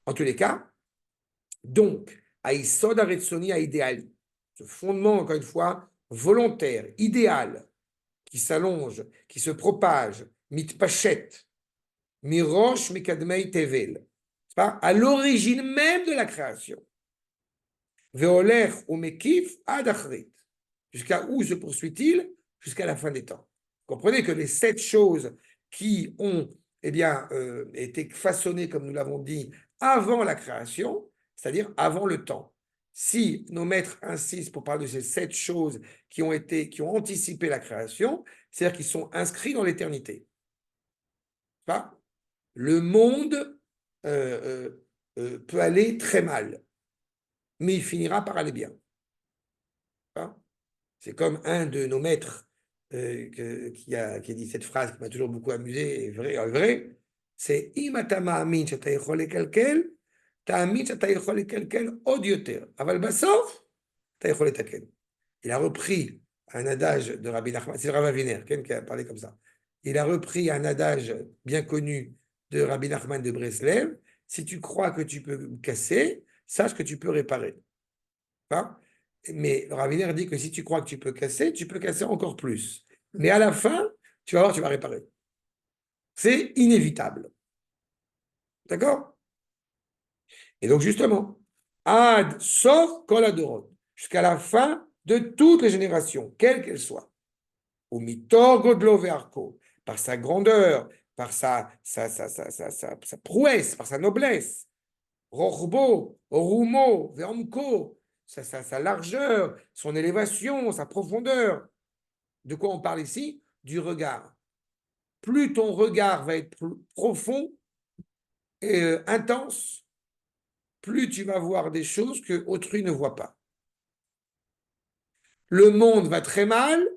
En tous les cas, donc, Aïsod Aretsoni Aïdéali, ce fondement, encore une fois, volontaire, idéal, qui s'allonge, qui se propage, mitpachet, mirosh mikadmei tevel, à l'origine même de la création. Veoler ou mekif adachrit. Jusqu'à où se poursuit-il? Jusqu'à la fin des temps. Comprenez que les 7 choses qui ont été façonnées, comme nous l'avons dit, avant la création, c'est-à-dire avant le temps. Si nos maîtres insistent pour parler de ces 7 choses qui ont anticipé la création, c'est-à-dire qu'ils sont inscrits dans l'éternité. Le monde peut aller très mal, mais il finira par aller bien. C'est comme un de nos maîtres qui a dit cette phrase qui m'a toujours beaucoup amusé, et vrai, c'est Imatama amin shata yechol lekalkel, ta'amin shata yechol lekalkel od yoter, aval basof ta yechol letaken. Il a repris un adage de Rabbi Nachman, c'est le Rav Aviner qui a parlé comme ça. Il a repris un adage bien connu de Rabbi Nachman de Breslev. Si tu crois que tu peux casser, sache que tu peux réparer. Hein? Mais le Raviner dit que si tu crois que tu peux casser encore plus. Mais à la fin, tu vas voir, tu vas réparer. C'est inévitable. D'accord? Et donc, justement, ad sauf koladorot, jusqu'à la fin de toutes les générations, quelles qu'elles soient. Au mitor godlo ve'arko, par sa grandeur, par sa prouesse, par sa noblesse. Rochbo, rumo, ve'amko, sa largeur, son élévation, sa profondeur. De quoi on parle ici? Du regard. Plus ton regard va être profond et intense, plus tu vas voir des choses que autrui ne voit pas. Le monde va très mal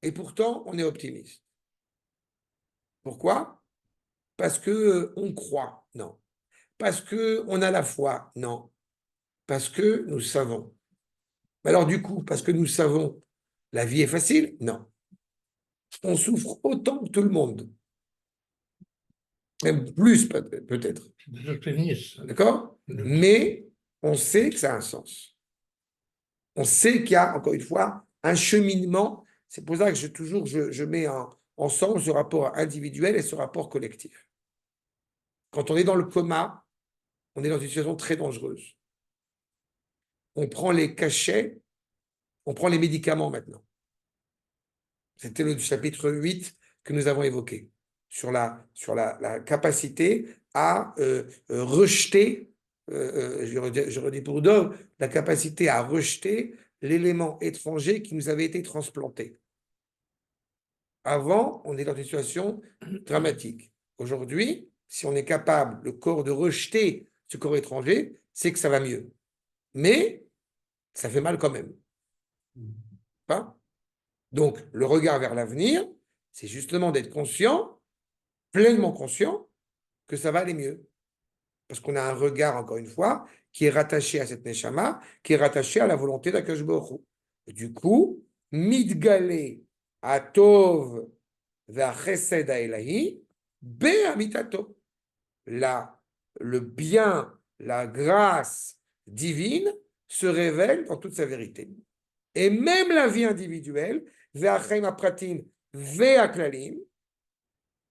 et pourtant on est optimiste. Pourquoi? Parce que on croit, non. Parce que on a la foi, non. Parce que nous savons. Alors du coup, parce que nous savons, la vie est facile? Non. On souffre autant que tout le monde. Même plus peut-être. D'accord? Mais on sait que ça a un sens. On sait qu'il y a, encore une fois, un cheminement. C'est pour ça que je mets ensemble ce rapport individuel et ce rapport collectif. Quand on est dans le coma, on est dans une situation très dangereuse. On prend les cachets, on prend les médicaments maintenant. C'était le chapitre 8 que nous avons évoqué, sur la capacité à rejeter, je redis pour d'autres, la capacité à rejeter l'élément étranger qui nous avait été transplanté. Avant, on est dans une situation dramatique. Aujourd'hui, si on est capable, le corps, de rejeter ce corps étranger, c'est que ça va mieux. Mais ça fait mal quand même. Pas? Donc, le regard vers l'avenir, c'est justement d'être conscient, pleinement conscient, que ça va aller mieux. Parce qu'on a un regard, encore une fois, qui est rattaché à cette Neshama, qui est rattaché à la volonté d'Akadosh Baruch Hu. Et du coup, Midgale Atov Ve'achesed Haelahi Be'amitato. Le bien, la grâce divine se révèle dans toute sa vérité. Et même la vie individuelle, Ve'achaim apratim ve'aklalim,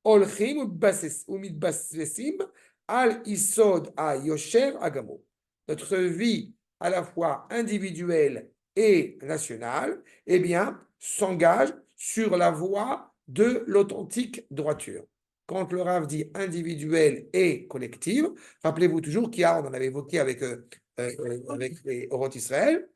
Olchim umitbasvesim al isod a yosher agamo. Notre vie à la fois individuelle et nationale, eh bien, s'engage sur la voie de l'authentique droiture. Quand le Rav dit individuel et collective, rappelez-vous toujours qu'il y a, on en avait évoqué avec les Oroth Israël,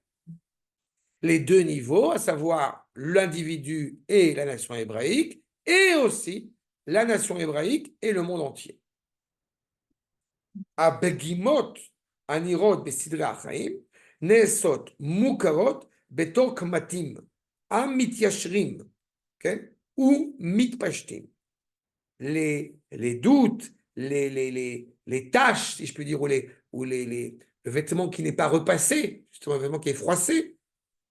les deux niveaux, à savoir l'individu et la nation hébraïque, et aussi la nation hébraïque et le monde entier. Abegimot anirot besidra achaim, nesot mukarot betor kmatim, amityashrim, ou mitpashtim. Les doutes, les tâches, si je peux dire, ou le vêtement qui n'est pas repassé, justement, un vêtement qui est froissé,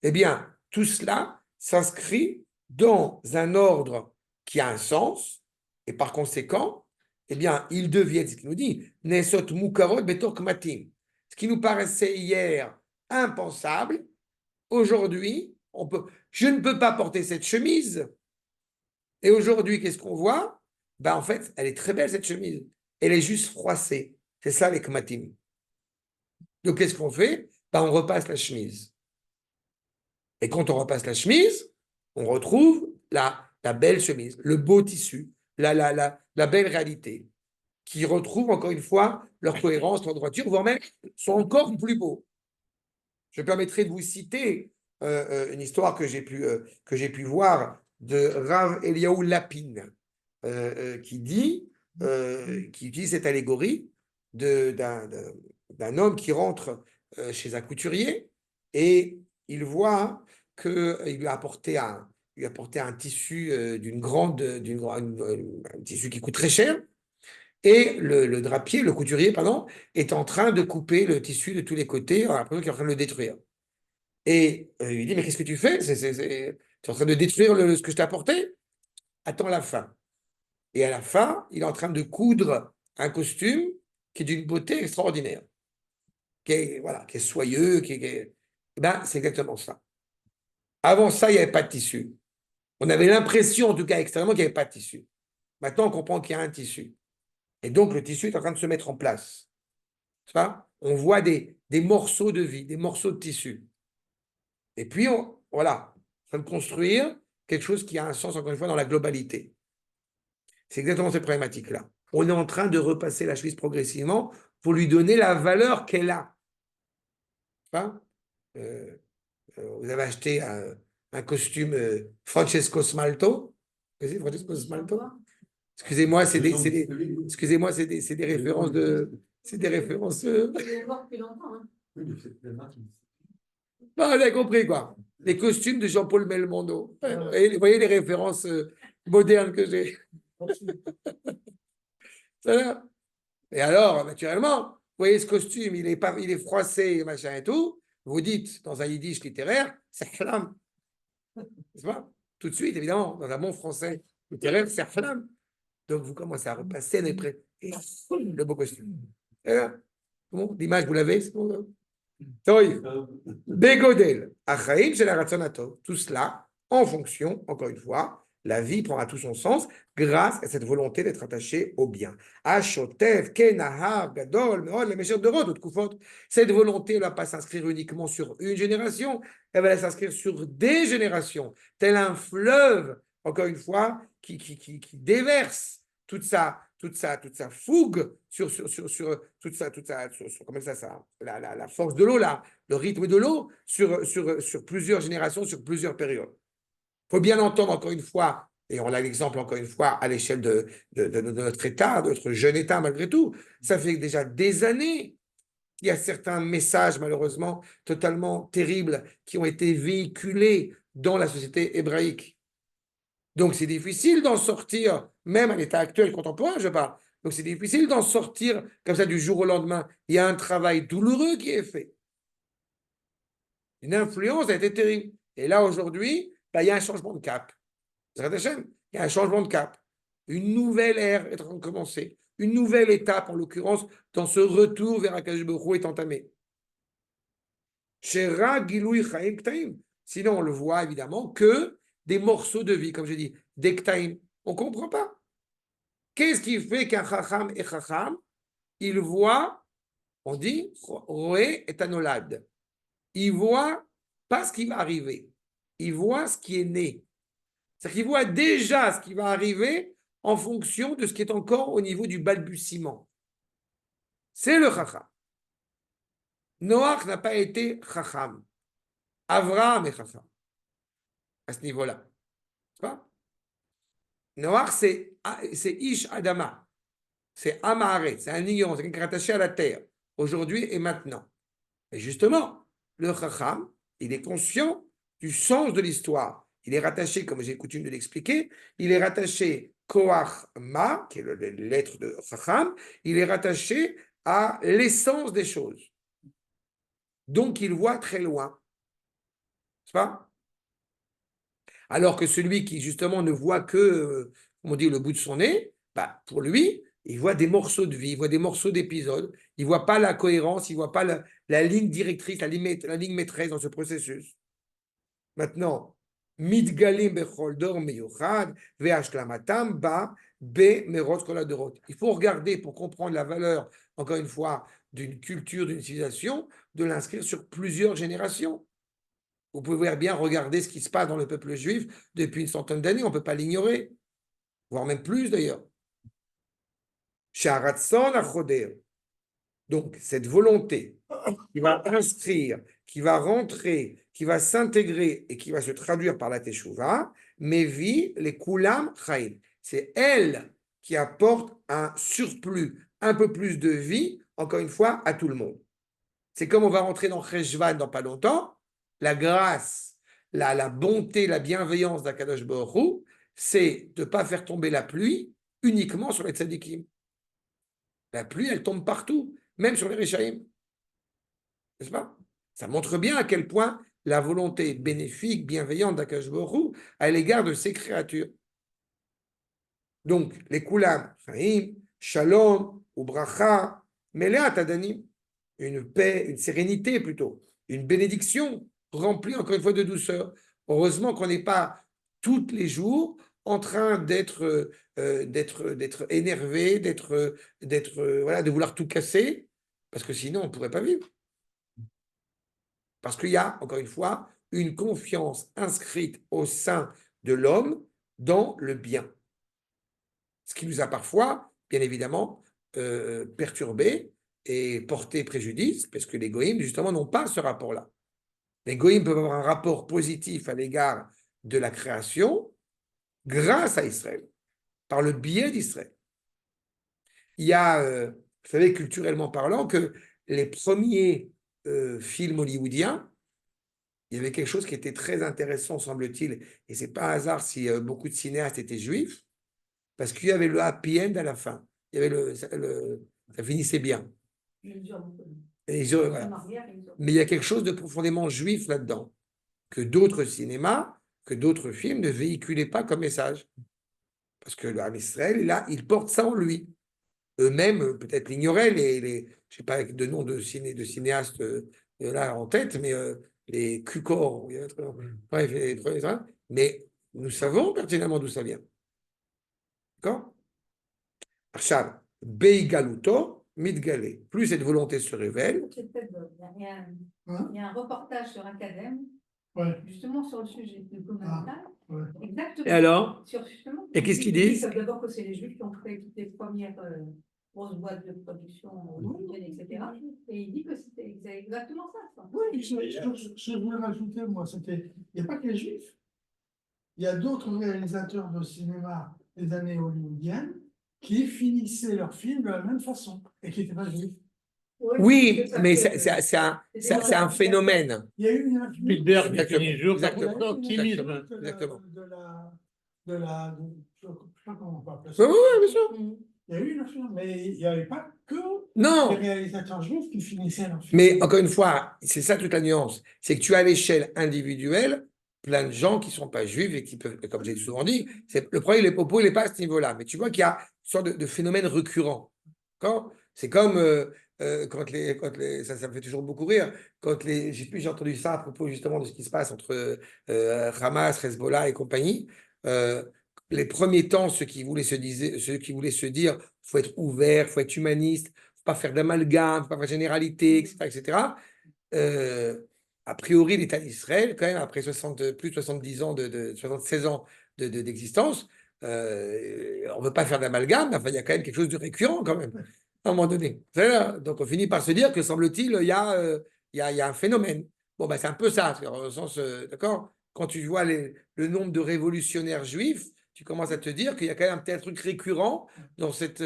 eh bien, tout cela s'inscrit dans un ordre qui a un sens, et par conséquent, eh bien, il devient, ce qu'il nous dit, Nesot Mukarot Betor Kmatim. Ce qui nous paraissait hier impensable, aujourd'hui, je ne peux pas porter cette chemise. Et aujourd'hui, qu'est-ce qu'on voit? Ben, en fait, elle est très belle, cette chemise. Elle est juste froissée. C'est ça, les Kmatim. Donc, qu'est-ce qu'on fait? Ben, on repasse la chemise. Et quand on repasse la chemise, on retrouve la belle chemise, le beau tissu, la belle réalité, qui retrouvent encore une fois leur cohérence, leur droiture, voire même sont encore plus beaux. Je permettrai de vous citer une histoire que j'ai pu voir de Rav Eliaou Lapin, qui utilise cette allégorie d'un homme qui rentre chez un couturier et il voit qu'il lui a apporté un tissu un tissu qui coûte très cher. Et le couturier, pardon, est en train de couper le tissu de tous les côtés, en l'impression qu'il est en train de le détruire. Et il lui dit, mais qu'est-ce que tu fais? Tu es en train de détruire ce que je t'ai apporté? Attends la fin. Et à la fin, il est en train de coudre un costume qui est d'une beauté extraordinaire, qui est soyeux, Ben, c'est exactement ça. Avant ça, il n'y avait pas de tissu. On avait l'impression, en tout cas extérieurement, qu'il n'y avait pas de tissu. Maintenant, on comprend qu'il y a un tissu. Et donc, le tissu est en train de se mettre en place. On voit des morceaux de vie, des morceaux de tissu. Et puis, voilà, en train de construire quelque chose qui a un sens, encore une fois, dans la globalité. C'est exactement cette problématique-là. On est en train de repasser la chemise progressivement pour lui donner la valeur qu'elle a. Vous avez acheté un costume Francesco Smalto. Vous Francesco Smalto? Excusez-moi, excusez-moi, c'est des références de. C'est des références. Depuis longtemps. Hein. Oui, mais c'est la marque. Bon, vous avez compris, quoi. Les costumes de Jean-Paul Belmondo. Vous voyez les références modernes que j'ai. Et alors, naturellement, vous voyez ce costume, il est froissé, machin et tout. Vous dites, dans un yiddish littéraire, c'est flamme. N'est-ce pas? Tout de suite, évidemment, dans un bon français littéraire, c'est flamme. Donc, vous commencez à repasser le beau costume. Bon, l'image, vous l'avez? C'est bon, Begodel, Achaim, c'est la Ratsonato. Tout cela, en fonction, encore une fois, la vie prendra tout son sens grâce à cette volonté d'être attaché au bien. Ashotev, Kenahar, Gadol, Meod, les méchants de Rod, cette volonté ne va pas s'inscrire uniquement sur une génération, elle va s'inscrire sur des générations, tel un fleuve, encore une fois, qui déverse toute sa fougue sur comment ça, la force de l'eau, le rythme de l'eau sur plusieurs générations, sur plusieurs périodes. Il faut bien entendre encore une fois, et on a l'exemple encore une fois à l'échelle de notre État, de notre jeune État malgré tout, ça fait déjà des années qu'il y a certains messages malheureusement totalement terribles qui ont été véhiculés dans la société hébraïque. Donc, c'est difficile d'en sortir, même à l'état actuel contemporain, je parle. Donc, c'est difficile d'en sortir comme ça du jour au lendemain. Il y a un travail douloureux qui est fait. Une influence a été terrible. Et là, aujourd'hui, il y a un changement de cap. Il y a un changement de cap. Une nouvelle ère est en train de commencer. Une nouvelle étape, en l'occurrence, dans ce retour vers Akadosh Baruch Hu est entamée. Shera Gilouï Chaim Ktaim. Sinon, on le voit évidemment que des morceaux de vie, comme je dis, des Ktaim. On ne comprend pas. Qu'est-ce qui fait qu'un Chacham est Chacham? Il voit, on dit, Roé est anolad. Il voit pas ce qui va arriver. Il voit ce qui est né. C'est-à-dire qu'il voit déjà ce qui va arriver en fonction de ce qui est encore au niveau du balbutiement. C'est le Chacham. Noach n'a pas été Chacham. Avraham est Chacham. À ce niveau-là. Noach, c'est Ish Adama. C'est Amare. C'est un ignorant. C'est quelqu'un qui est attaché à la terre. Aujourd'hui et maintenant. Et justement, le Chacham, il est conscient du sens de l'histoire. Il est rattaché, comme j'ai coutume de l'expliquer, il est rattaché Koach Ma, qui est l'être de Chacham, il est rattaché à l'essence des choses. Donc, il voit très loin. C'est pas? Alors que celui qui, justement, ne voit que, on dit, le bout de son nez, pour lui, il voit des morceaux de vie, il voit des morceaux d'épisodes, il ne voit pas la cohérence, il ne voit pas la ligne directrice, la ligne maîtresse dans ce processus. Maintenant, Midgalim bechol dor meyuchad ve'ashlamatam ba be merot kol hadorot. Il faut regarder pour comprendre la valeur, encore une fois, d'une culture, d'une civilisation, de l'inscrire sur plusieurs générations. Vous pouvez bien regarder ce qui se passe dans le peuple juif depuis une centaine d'années, on ne peut pas l'ignorer, voire même plus d'ailleurs. Sha'aratson achoder. Donc, cette volonté qui va inscrire, qui va rentrer, qui va s'intégrer et qui va se traduire par la Teshuvah, Mevi les Kulam Chaim. C'est elle qui apporte un surplus, un peu plus de vie, encore une fois, à tout le monde. C'est comme on va rentrer dans Cheshvan dans pas longtemps, la grâce, la bonté, la bienveillance d'Akadosh Baruch Hu, c'est de ne pas faire tomber la pluie uniquement sur les tzadikim. La pluie, elle tombe partout, même sur les Réchaïm. N'est-ce pas? Ça montre bien à quel point la volonté bénéfique, bienveillante d'Akadosh Baruch Hu à l'égard de ses créatures. Donc, les Kulam, Chaim, Shalom, ou Bracha, Melea Tadanim, une paix, une sérénité plutôt, une bénédiction remplie encore une fois de douceur. Heureusement qu'on n'est pas tous les jours en train d'être énervé, de vouloir tout casser, parce que sinon on ne pourrait pas vivre. Parce qu'il y a, encore une fois, une confiance inscrite au sein de l'homme dans le bien. Ce qui nous a parfois, bien évidemment, perturbé et porté préjudice, parce que les goïms, justement, n'ont pas ce rapport-là. Les goïms peuvent avoir un rapport positif à l'égard de la création grâce à Israël, par le biais d'Israël. Il y a, vous savez, culturellement parlant, que les premiers films hollywoodiens, il y avait quelque chose qui était très intéressant, semble-t-il, et ce n'est pas un hasard si beaucoup de cinéastes étaient juifs, parce qu'il y avait le happy end à la fin. Il y avait ça finissait bien. Et voilà. Mais il y a quelque chose de profondément juif là-dedans, que d'autres cinémas, que d'autres films ne véhiculaient pas comme message. Parce que l'Am Israël, là, il porte ça en lui. Eux-mêmes, peut-être l'ignoraient, je ne sais pas de nom de cinéastes là en tête, mais les Cukor, bref, mais nous savons pertinemment d'où ça vient. D'accord? Achab, Beigaluto, Midgale. Plus cette volonté se révèle. Il y a un reportage sur Academ, justement sur le sujet du commentaire. Exactement. Et alors? Justement, et qu'est-ce qu'ils disent? D'abord que c'est les Juifs qui ont créé toutes les premières grosses boîtes de production, etc. Et il dit que c'était exactement ça. Oui, je voulais rajouter, moi, il n'y a pas que les Juifs. Il y a d'autres réalisateurs de cinéma des années hollywoodiennes qui finissaient leurs films de la même façon et qui n'étaient pas juifs. Oui, ça mais fait- c'est un phénomène. Il y a eu une influence Spielberg, il Exactement, finit jour par exactement, cet optimisme. exactement. Je sais pas comment on peut appeler Oui, ça. oui, oui, bien sûr. Mm. Il y a eu une influence, mais il n'y avait pas que les Non, réalisateurs juifs qui finissaient leur film. mais encore une fois, c'est ça toute la nuance. C'est que tu as à l'échelle individuelle plein de gens qui ne sont pas juifs et qui peuvent, comme j'ai souvent dit, le problème, les propos, il n'est pas à ce niveau-là. Mais tu vois qu'il y a une sorte de phénomène récurrent. D'accord. C'est comme ça me fait toujours beaucoup rire, j'ai entendu ça à propos justement de ce qui se passe entre Hamas, Hezbollah et compagnie. Euh, les premiers temps, ceux qui voulaient se dire, faut être ouvert, faut être humaniste, faut pas faire d'amalgame, faut pas faire généralité, etc., etc. Euh, a priori, l'État d'Israël, quand même, après plus de 70 ans, 76 ans d'existence, on ne veut pas faire d'amalgame, mais enfin, il y a quand même quelque chose de récurrent, quand même, à un moment donné. Donc, on finit par se dire que, semble-t-il, il y a un phénomène. Bon, ben, c'est un peu ça, dans le sens, d'accord? Quand tu vois le nombre de révolutionnaires juifs, tu commences à te dire qu'il y a quand même un truc récurrent dans cette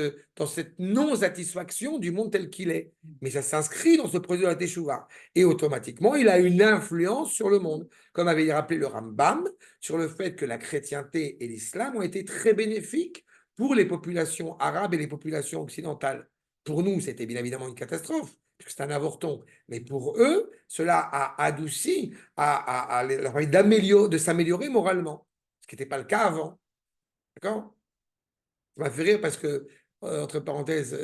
non-satisfaction du monde tel qu'il est. Mais ça s'inscrit dans ce projet de la Teshuvah. Et automatiquement, il a une influence sur le monde. Comme avait rappelé le Rambam, sur le fait que la chrétienté et l'islam ont été très bénéfiques pour les populations arabes et les populations occidentales. Pour nous, c'était bien évidemment une catastrophe, puisque c'est un avorton. Mais pour eux, cela a adouci, leur permis de s'améliorer moralement, ce qui n'était pas le cas avant. D'accord? Ça m'a fait rire parce que, entre parenthèses,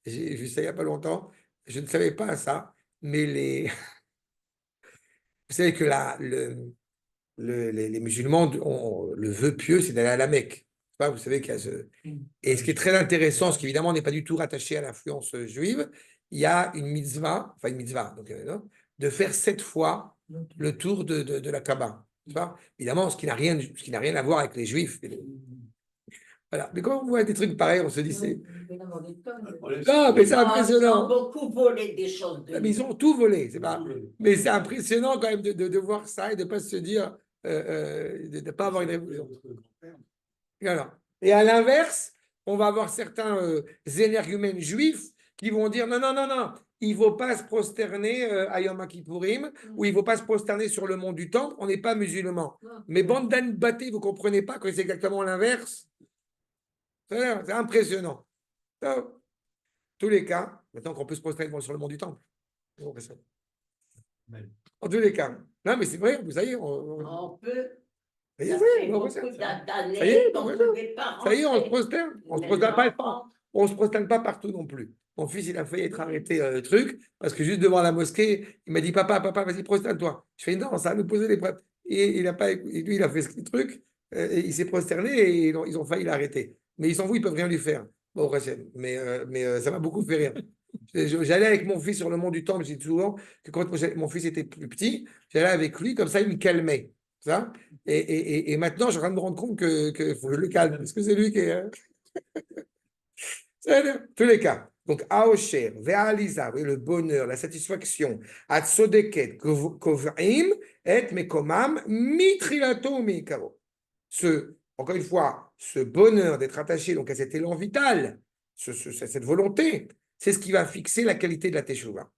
j'ai vu ça il n'y a pas longtemps, je ne savais pas ça, mais vous savez que les musulmans ont le vœu pieux, c'est d'aller à la Mecque. Vous savez qu'il y a Et ce qui est très intéressant, ce qui évidemment n'est pas du tout rattaché à l'influence juive, il y a une mitzvah, enfin une mitzvah, donc, de faire 7 fois le tour de la Kaaba. Évidemment, ce qui n'a rien à voir avec les juifs. Voilà. Mais quand on voit des trucs pareils, on se dit c'est. Non, mais c'est Ils impressionnant. ont beaucoup volé des choses de Mais ils ont tout volé, c'est pas. Mais c'est impressionnant quand même de voir ça et de ne pas se dire, de ne pas avoir une révolution. Voilà. Et à l'inverse, on va avoir certains énergumènes juifs qui vont dire non, non, non, non, il ne faut pas se prosterner à Yom Kippourim ou il ne faut pas se prosterner sur le mont du Temple, on n'est pas musulmans. Mais bande d'ânes battés, vous ne comprenez pas que c'est exactement l'inverse. C'est impressionnant. Dans tous les cas, maintenant qu'on peut se prosterner sur le mont du Temple. En tous les cas. Non, mais c'est vrai, vous savez. On peut. Ça y Ça est, fait on beaucoup ça y est, d'années qu'on ne pouvait pas ça y est, on se rentrer. prosterne. On se Les prosterne pas, enfants. on se prosterne pas partout non plus. Mon fils, il a failli être arrêté truc, parce que juste devant la mosquée, il m'a dit papa, vas-y, prosterne-toi. Je fais non, ça va nous poser des problèmes. Et il a pas, et lui, il a fait ce truc, et il s'est prosterné et ils ont failli l'arrêter. Mais ils s'en foutent, ils peuvent rien lui faire. Bon, mais ça m'a beaucoup fait rire. J'allais avec mon fils sur le mont du Temple, je dis souvent que quand mon fils était plus petit, j'allais avec lui, comme ça, il me calmait. Ça. Et maintenant, je suis en train de me rendre compte que faut que je le calme, parce que c'est lui qui est. Tous les cas. Donc, Aosher, Ve'aliza, le bonheur, la satisfaction, Atzodeket, Kovrim, et Mekomam, Mitrilato, Mikaro. Encore une fois, ce bonheur d'être attaché donc, à cet élan vital, cette volonté, c'est ce qui va fixer la qualité de la Teshuvah.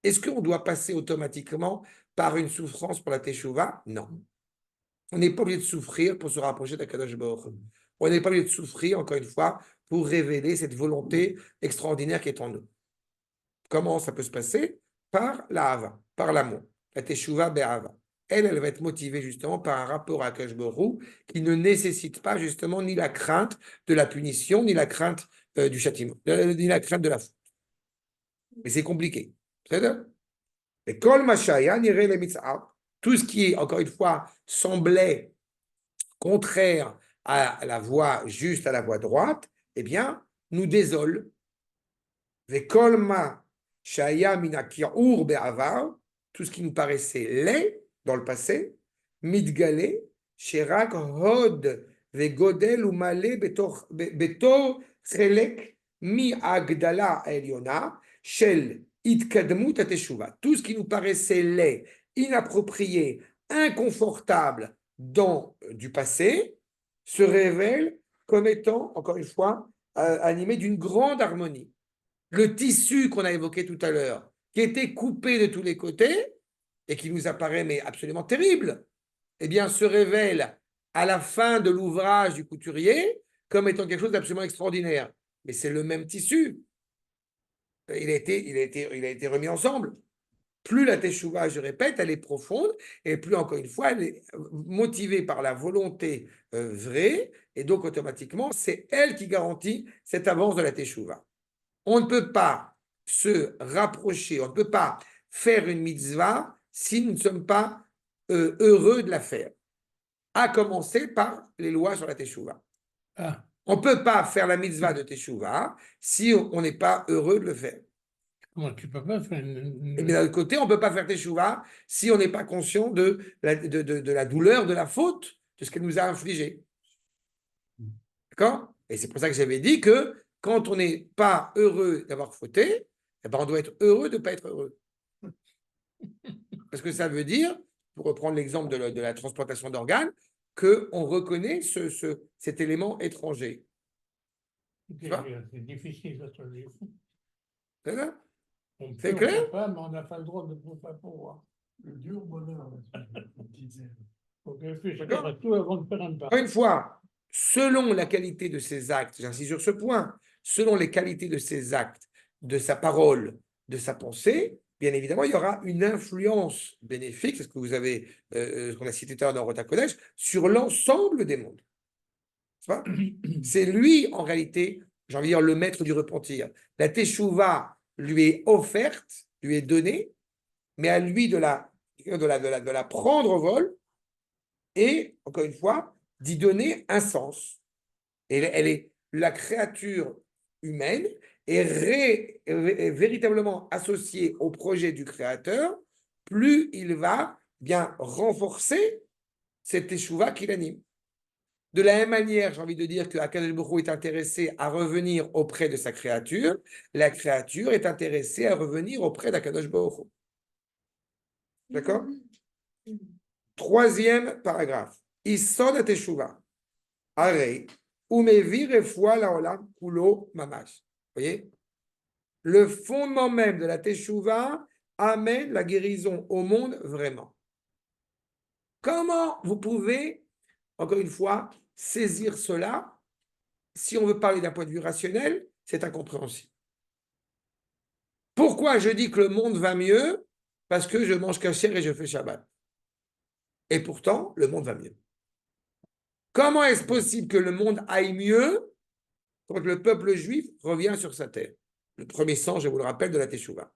Est-ce qu'on doit passer automatiquement par une souffrance pour la Teshuvah? Non. On n'est pas obligé de souffrir pour se rapprocher d'Akadosh Baruch Hu. On n'est pas obligé de souffrir, encore une fois, pour révéler cette volonté extraordinaire qui est en nous. Comment ça peut se passer? Par la Hava, par l'amour. La Teshuvah Be'ava. Elle va être motivée justement par un rapport à Akadosh Baruch Hu qui ne nécessite pas justement ni la crainte de la punition, ni la crainte du châtiment, ni la crainte de la faute. Mais c'est compliqué. C'est-à-dire? Et Kol Mashaya n'irait les mitzvah. Tout ce qui, encore une fois, semblait contraire à la voie juste, à la voie droite, eh bien, nous désole. Tout ce qui nous paraissait laid dans le passé, midgalé, sherak hod vegodel ou malé betor chelek mi agdala eliona shel itkadmut ateshuva. Tout ce qui nous paraissait laid, inapproprié, inconfortable dans du passé se révèle comme étant, encore une fois, animé d'une grande harmonie. le tissu qu'on a évoqué tout à l'heure, qui était coupé de tous les côtés et qui nous apparaît mais absolument terrible, eh bien, se révèle à la fin de l'ouvrage du couturier comme étant quelque chose d'absolument extraordinaire. Mais c'est le même tissu. Il a été remis ensemble. Plus la teshuva, je répète, elle est profonde, et plus, encore une fois, elle est motivée par la volonté vraie, et donc automatiquement, c'est elle qui garantit cette avance de la teshuva. On ne peut pas se rapprocher, on ne peut pas faire une mitzvah si nous ne sommes pas heureux de la faire, à commencer par les lois sur la teshuva. Ah, On ne peut pas faire la mitzvah de teshuva si on n'est pas heureux de le faire. comment tu peux pas faire Et bien d'un autre côté, on ne peut pas faire teshuva si on n'est pas conscient de la douleur, de la faute, de ce qu'elle nous a infligé. D'accord? Et c'est pour ça que j'avais dit que quand on n'est pas heureux d'avoir fauté, eh ben on doit être heureux de ne pas être heureux. Parce que ça veut dire, pour reprendre l'exemple de la transplantation d'organes, qu'on reconnaît cet élément étranger. C'est difficile d'être juif. C'est ça? On C'est peut, clair? on peut pas, mais on n'a pas le droit de ne pas pouvoir. Le dur bonheur, on disait. Il faut réfléchir D'accord. à tout avant de faire un pas. Encore une fois, selon la qualité de ses actes, j'insiste sur ce point, selon les qualités de ses actes, de sa parole, de sa pensée, bien évidemment, il y aura une influence bénéfique, c'est ce que vous avez, ce qu'on a cité tout à l'heure dans Rota Kodesh, sur l'ensemble des mondes. C'est lui, en réalité, j'ai envie de dire, le maître du repentir. La teshuva lui est offerte, lui est donnée, mais à lui de la prendre au vol et, encore une fois, d'y donner un sens. Et elle est la créature humaine est véritablement associée au projet du Créateur, plus il va bien renforcer cette teshuva qui l'anime. De la même manière, j'ai envie de dire que Akadosh Baruch Hu est intéressé à revenir auprès de sa créature, la créature est intéressée à revenir auprès d'Akadosh Baruch Hu. D'accord? Troisième paragraphe. Isod HaTeshuva. Arei, umevi refoua laolam kulo mamash. Vous voyez? Le fondement même de la Teshuva amène la guérison au monde vraiment. Comment vous pouvez, encore une fois, saisir cela? Si on veut parler d'un point de vue rationnel, c'est incompréhensible. Pourquoi je dis que le monde va mieux? Parce que je mange kasher et je fais Shabbat. Et pourtant, le monde va mieux. Comment est-ce possible que le monde aille mieux quand le peuple juif revient sur sa terre? Le premier sens, je vous le rappelle, de la Teshuvah.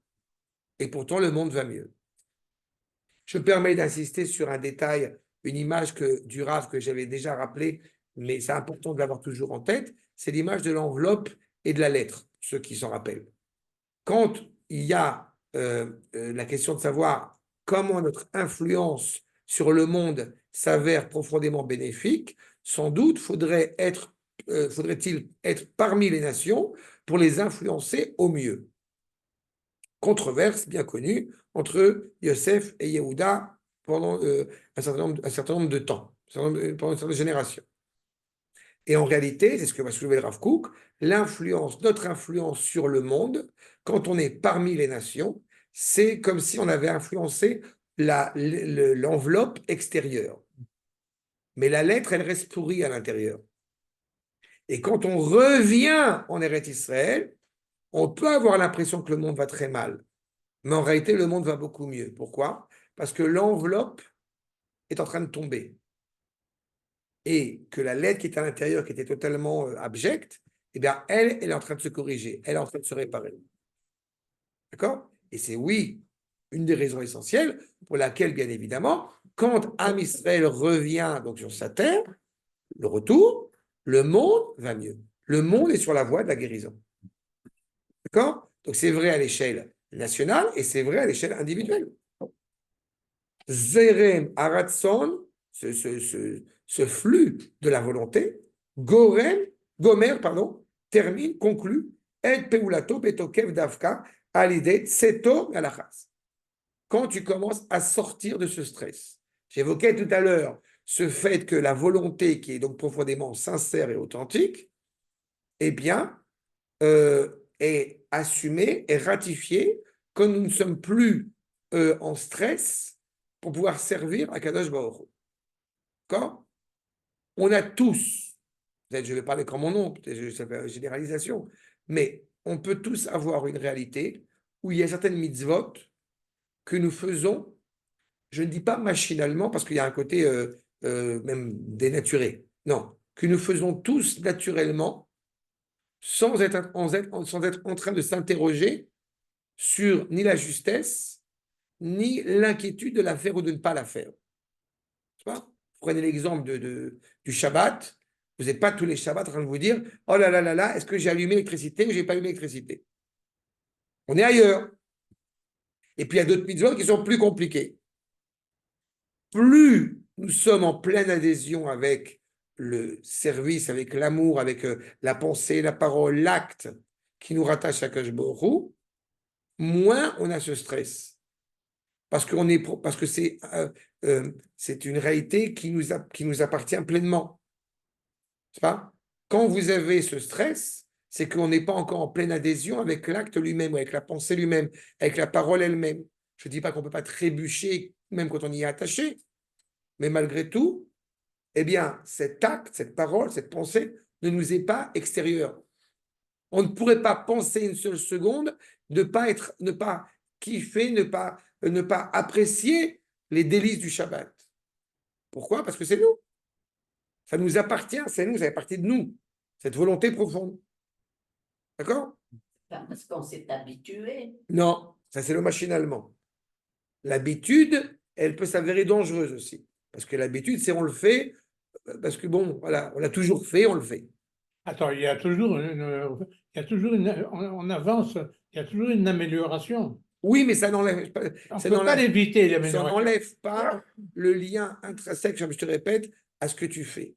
Et pourtant, le monde va mieux. Je me permets d'insister sur un détail, une image du Rav que j'avais déjà rappelé, mais c'est important de l'avoir toujours en tête, c'est l'image de l'enveloppe et de la lettre, ceux qui s'en rappellent. Quand il y a la question de savoir comment notre influence sur le monde s'avère profondément bénéfique, sans doute faudrait-il être parmi les nations pour les influencer au mieux. Controverse bien connue entre Yosef et Yehuda pendant un certain nombre de temps, pendant une certaine génération. Et en réalité, c'est ce que va soulever le Rav Kook, notre influence sur le monde, quand on est parmi les nations, c'est comme si on avait influencé l'enveloppe extérieure. Mais la lettre, elle reste pourrie à l'intérieur. Et quand on revient en Eretz Israël, on peut avoir l'impression que le monde va très mal. Mais en réalité, le monde va beaucoup mieux. Pourquoi? Parce que l'enveloppe est en train de tomber. Et que la lettre qui est à l'intérieur, qui était totalement abjecte, eh bien, elle est en train de se corriger. Elle est en train de se réparer. D'accord? Et c'est, oui, une des raisons essentielles pour laquelle, bien évidemment, quand Am Israël revient donc sur sa terre, le retour, le monde va mieux. Le monde est sur la voie de la guérison. D'accord? Donc, c'est vrai à l'échelle nationale et c'est vrai à l'échelle individuelle. Zerem Aratson, ce flux de la volonté, Gomer, termine, conclut, Et Peulato Betokev Davka, Alide Tseto Galachas. Quand tu commences à sortir de ce stress, j'évoquais tout à l'heure ce fait que la volonté qui est donc profondément sincère et authentique, eh bien, et assumer et ratifier que nous ne sommes plus en stress pour pouvoir servir à Kadosh Baruch Hu. D'accord? On a tous, peut-être je vais parler comme mon nom, peut-être ça fait une généralisation, mais on peut tous avoir une réalité où il y a certaines mitzvot que nous faisons, je ne dis pas machinalement parce qu'il y a un côté même dénaturé, non, que nous faisons tous naturellement sans être en train de s'interroger sur ni la justesse, ni l'inquiétude de la faire ou de ne pas la faire. Prenez l'exemple du Shabbat. Vous n'êtes pas tous les Shabbats en train de vous dire « Oh là là là là, est-ce que j'ai allumé l'électricité ou je n'ai pas allumé l'électricité ?» On est ailleurs. Et puis il y a d'autres mitzvot qui sont plus compliqués. Plus nous sommes en pleine adhésion avec le service, avec l'amour, avec la pensée, la parole, l'acte qui nous rattache à Kadosh Baruch Hu, moins on a ce stress. Parce que c'est une réalité qui nous appartient pleinement. C'est pas? Quand vous avez ce stress, c'est qu'on n'est pas encore en pleine adhésion avec l'acte lui-même, avec la pensée lui-même, avec la parole elle-même. Je ne dis pas qu'on ne peut pas trébucher, même quand on y est attaché, mais malgré tout, eh bien, cet acte, cette parole, cette pensée ne nous est pas extérieure. On ne pourrait pas penser une seule seconde, ne pas kiffer, ne pas apprécier les délices du Shabbat. Pourquoi? Parce que c'est nous. Ça nous appartient, c'est nous, ça fait partie de nous, cette volonté profonde. D'accord? Parce qu'on s'est habitué. Non, ça c'est le machinalement. L'habitude, elle peut s'avérer dangereuse aussi. Parce que l'habitude, c'est on le fait, parce que bon, voilà, on l'a toujours fait, on le fait. Attends, il y a toujours on avance, il y a toujours une amélioration. Oui, mais ça n'enlève pas, On ne peut pas l'éviter, ça l'amélioration. n'enlève pas le lien intrinsèque, je te répète, à ce que tu fais.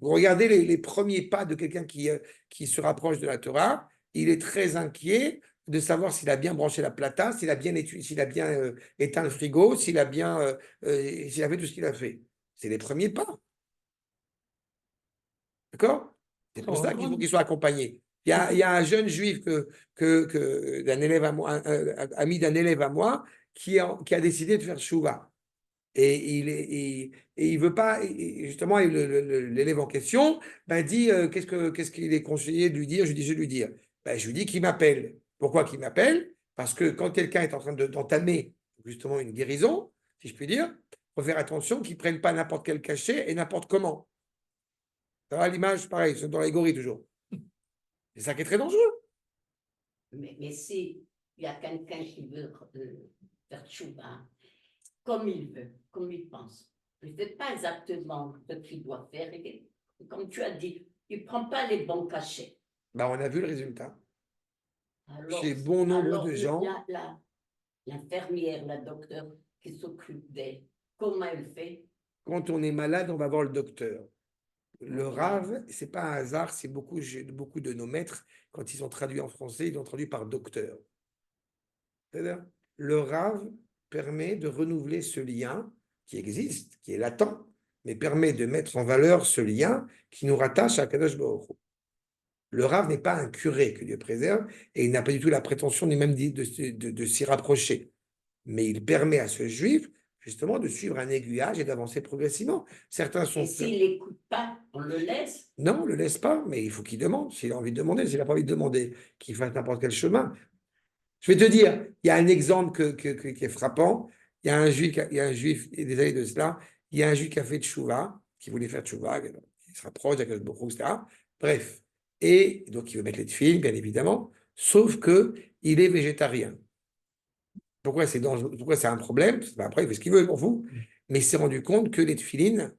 Vous regardez les premiers pas de quelqu'un qui se rapproche de la Torah, il est très inquiet de savoir s'il a bien branché la plata, s'il a bien éteint le frigo, s'il a fait tout ce qu'il a fait. C'est les premiers pas. D'accord? C'est pour ça qu'il faut qu'il soit accompagné. Il y a un jeune juif d'un élève à moi, ami d'un élève à moi, qui a décidé de faire chouva. Et il veut pas, justement, l'élève en question dit qu'est-ce qu'il est conseillé de lui dire? Je vais lui dire. Je lui dis qu'il m'appelle. Pourquoi qu'il m'appelle? Parce que quand quelqu'un est en train d'entamer justement une guérison, si je puis dire, il faut faire attention qu'il ne prenne pas n'importe quel cachet et n'importe comment. Ça va, l'image, pareil, c'est dans l'allégorie toujours. C'est ça qui est très dangereux. Mais si il y a quelqu'un qui veut faire tchouba, comme il veut, comme il pense, il ne fait pas exactement ce qu'il doit faire. Et, comme tu as dit, il ne prend pas les bons cachets. On a vu le résultat. Alors, Chez bon nombre de gens. L'infirmière, la docteure qui s'occupe d'elle, comment elle fait? Quand on est malade, on va voir le docteur. Le Rav, ce n'est pas un hasard, c'est beaucoup de nos maîtres, quand ils sont traduits en français, ils sont traduits par docteur. C'est-à-dire, le Rav permet de renouveler ce lien qui existe, qui est latent, mais permet de mettre en valeur ce lien qui nous rattache à Kadosh Baruch Hu. Le Rav n'est pas un curé, que Dieu préserve, et il n'a pas du tout la prétention ni même de s'y rapprocher. Mais il permet à ce juif, justement, de suivre un aiguillage et d'avancer progressivement. Certains sont... Et s'il n'écoute pas, on le laisse? Non, on ne le laisse pas, mais il faut qu'il demande. S'il a envie de demander, s'il n'a pas envie de demander, qu'il fasse n'importe quel chemin. Je vais te dire, il y a un exemple qui est frappant. Il y a un juif, et des années de cela, il y a un juif qui a fait tchouva, qui voulait faire tchouva, il se rapproche d'Akadosh Baruch Hu, etc. Bref. Et donc, il veut mettre les tefilines, bien évidemment, sauf qu'il est végétarien. Pourquoi c'est dangereux? Pourquoi c'est un problème? Après, il fait ce qu'il veut, pour vous. Mais il s'est rendu compte que les tefilines,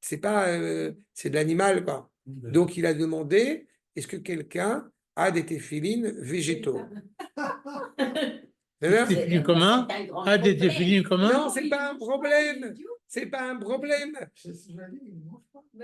c'est de l'animal, quoi. Donc, il a demandé, est-ce que quelqu'un a des téphilines végétaux? Téphilines communs? Ah, des téphilines communs? Non, c'est pas un problème. C'est pas un problème.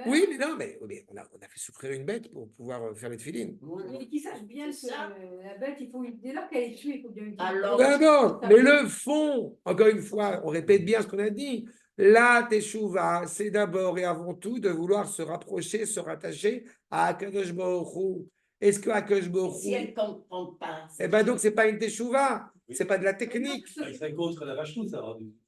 Oui, mais non, mais on a fait souffrir une bête pour pouvoir faire les téphilines. Mais qu'ils sachent bien que la bête, dès lors qu'elle est tuée, il faut bien utiliser. Alors, D'abord, mais le fond, encore une fois, on répète bien ce qu'on a dit. La teshuva, c'est d'abord et avant tout de vouloir se rapprocher, se rattacher à Akadosh Baruch Hu. Est-ce que Akadosh Baruch Si Hu- elle ne comprend pas. Eh bien, donc, c'est pas une teshuva, Oui. c'est pas de la technique. Il serait contre la vache ça.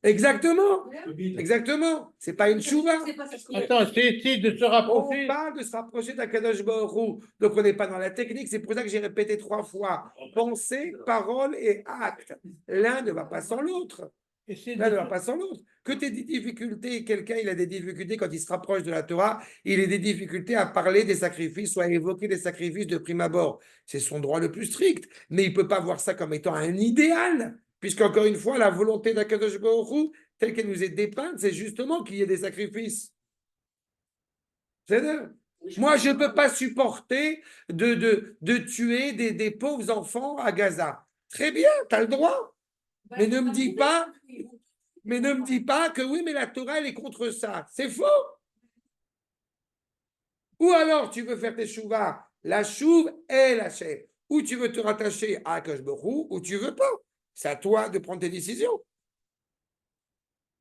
Exactement, Ouais. exactement. C'est pas une chouva. C'est pas ça. Attends, c'est de se On rapprocher. parle de se rapprocher d'Akadosh Baruch Hu. Donc, on n'est pas dans la technique. C'est pour ça que j'ai répété 3 fois. Pensée, parole et acte. L'un ne va pas sans l'autre. Et c'est L'un ne va de- pas sans l'autre. Que tu aies des difficultés, quelqu'un il a des difficultés quand il se rapproche de la Torah, il a des difficultés à parler des sacrifices ou à évoquer des sacrifices de prime abord. C'est son droit le plus strict. Mais il ne peut pas voir ça comme étant un idéal. Puisqu'encore une fois, la volonté d'Akadosh Baruch Hu, telle qu'elle nous est dépeinte, c'est justement qu'il y ait des sacrifices. C'est-à-dire, moi, je ne peux pas supporter de tuer des pauvres enfants à Gaza. Très bien, tu as le droit. Mais ne me dis pas, mais ne me dis pas que oui, mais la Torah, elle est contre ça. C'est faux. Ou alors, tu veux faire tes chouvas, la chouve et la chèvre. Ou tu veux te rattacher à Akash Borou, ou tu veux pas. C'est à toi de prendre tes décisions.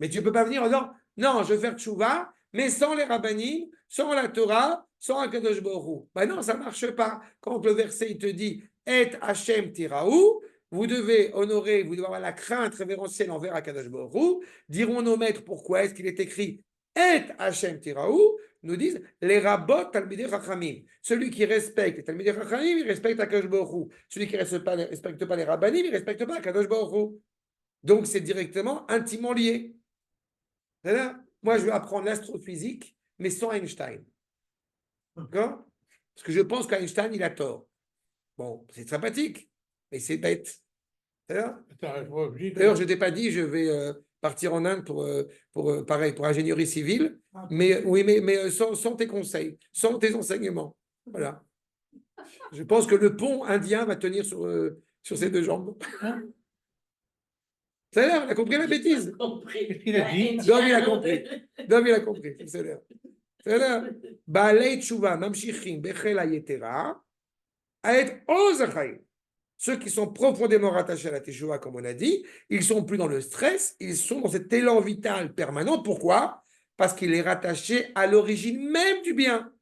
Mais tu ne peux pas venir en disant, non, je veux faire tchouva, mais sans les rabbanim, sans la Torah, sans Akadosh Baruch Hu. Ben non, ça ne marche pas. Quand le verset il te dit, Et Hashem Tiraou, vous devez honorer, vous devez avoir la crainte révérentielle envers Akadosh Baruch Hu. Diront nos maîtres pourquoi est-ce qu'il est écrit Et Hashem Tiraou, nous disent les rabbot Talmidei Chachamim. Celui qui respecte les Talmidei Chachamim, il respecte Akadosh Baruch Hu. Celui qui ne respecte pas les rabbanim, il ne respecte pas Akadosh Baruch Hu. Donc c'est directement, intimement lié. Moi, je vais apprendre l'astrophysique, mais sans Einstein. D'accord? Parce que je pense qu'Einstein, il a tort. Bon, c'est sympathique, mais c'est bête. Attends, je vois obligé de- D'ailleurs, je ne t'ai pas dit, je vais partir en Inde pareil, pour ingénierie civile, mais oui, mais sans tes conseils, sans tes enseignements. Voilà. Je pense que le pont indien va tenir sur ses 2 jambes. Hein? Ça a l'air, il a compris la bêtise. Qu'est-ce qu'il a dit? Dom, il a compris. Dom, il a compris. C'est l'air. C'est l'air. Baalei tshuva, mamshichim, bechel hayetera, aet ozachayim. Ceux qui sont profondément rattachés à la teshuva, comme on a dit, ils ne sont plus dans le stress, ils sont dans cet élan vital permanent. Pourquoi? Parce qu'il est rattaché à l'origine même du bien.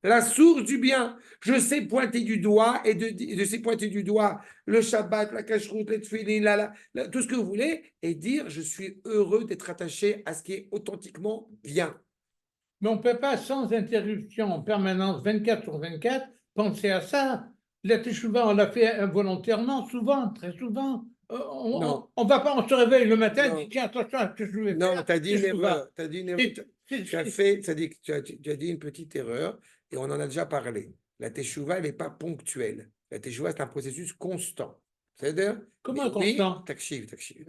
La source du bien. Je sais pointer du doigt et je sais pointer du doigt le Shabbat, la cacheroute, les tefillin, tout ce que vous voulez, et dire je suis heureux d'être attaché à ce qui est authentiquement bien. Mais on ne peut pas, sans interruption en permanence, 24 sur 24, penser à ça. La teshuva, on l'a fait involontairement, souvent, très souvent. Non. On va pas, on se réveille le matin, Non. on dit tiens, attention, qu'est-ce que je vais Non, faire? tu as dit une Teshuva. erreur. Tu as dit une erreur. Tu as fait, tu as dit une petite erreur et on en a déjà parlé. La teshuva, elle n'est pas ponctuelle. La teshuva, c'est un processus constant. C'est-à-dire, Comment oui, constant? takshiv.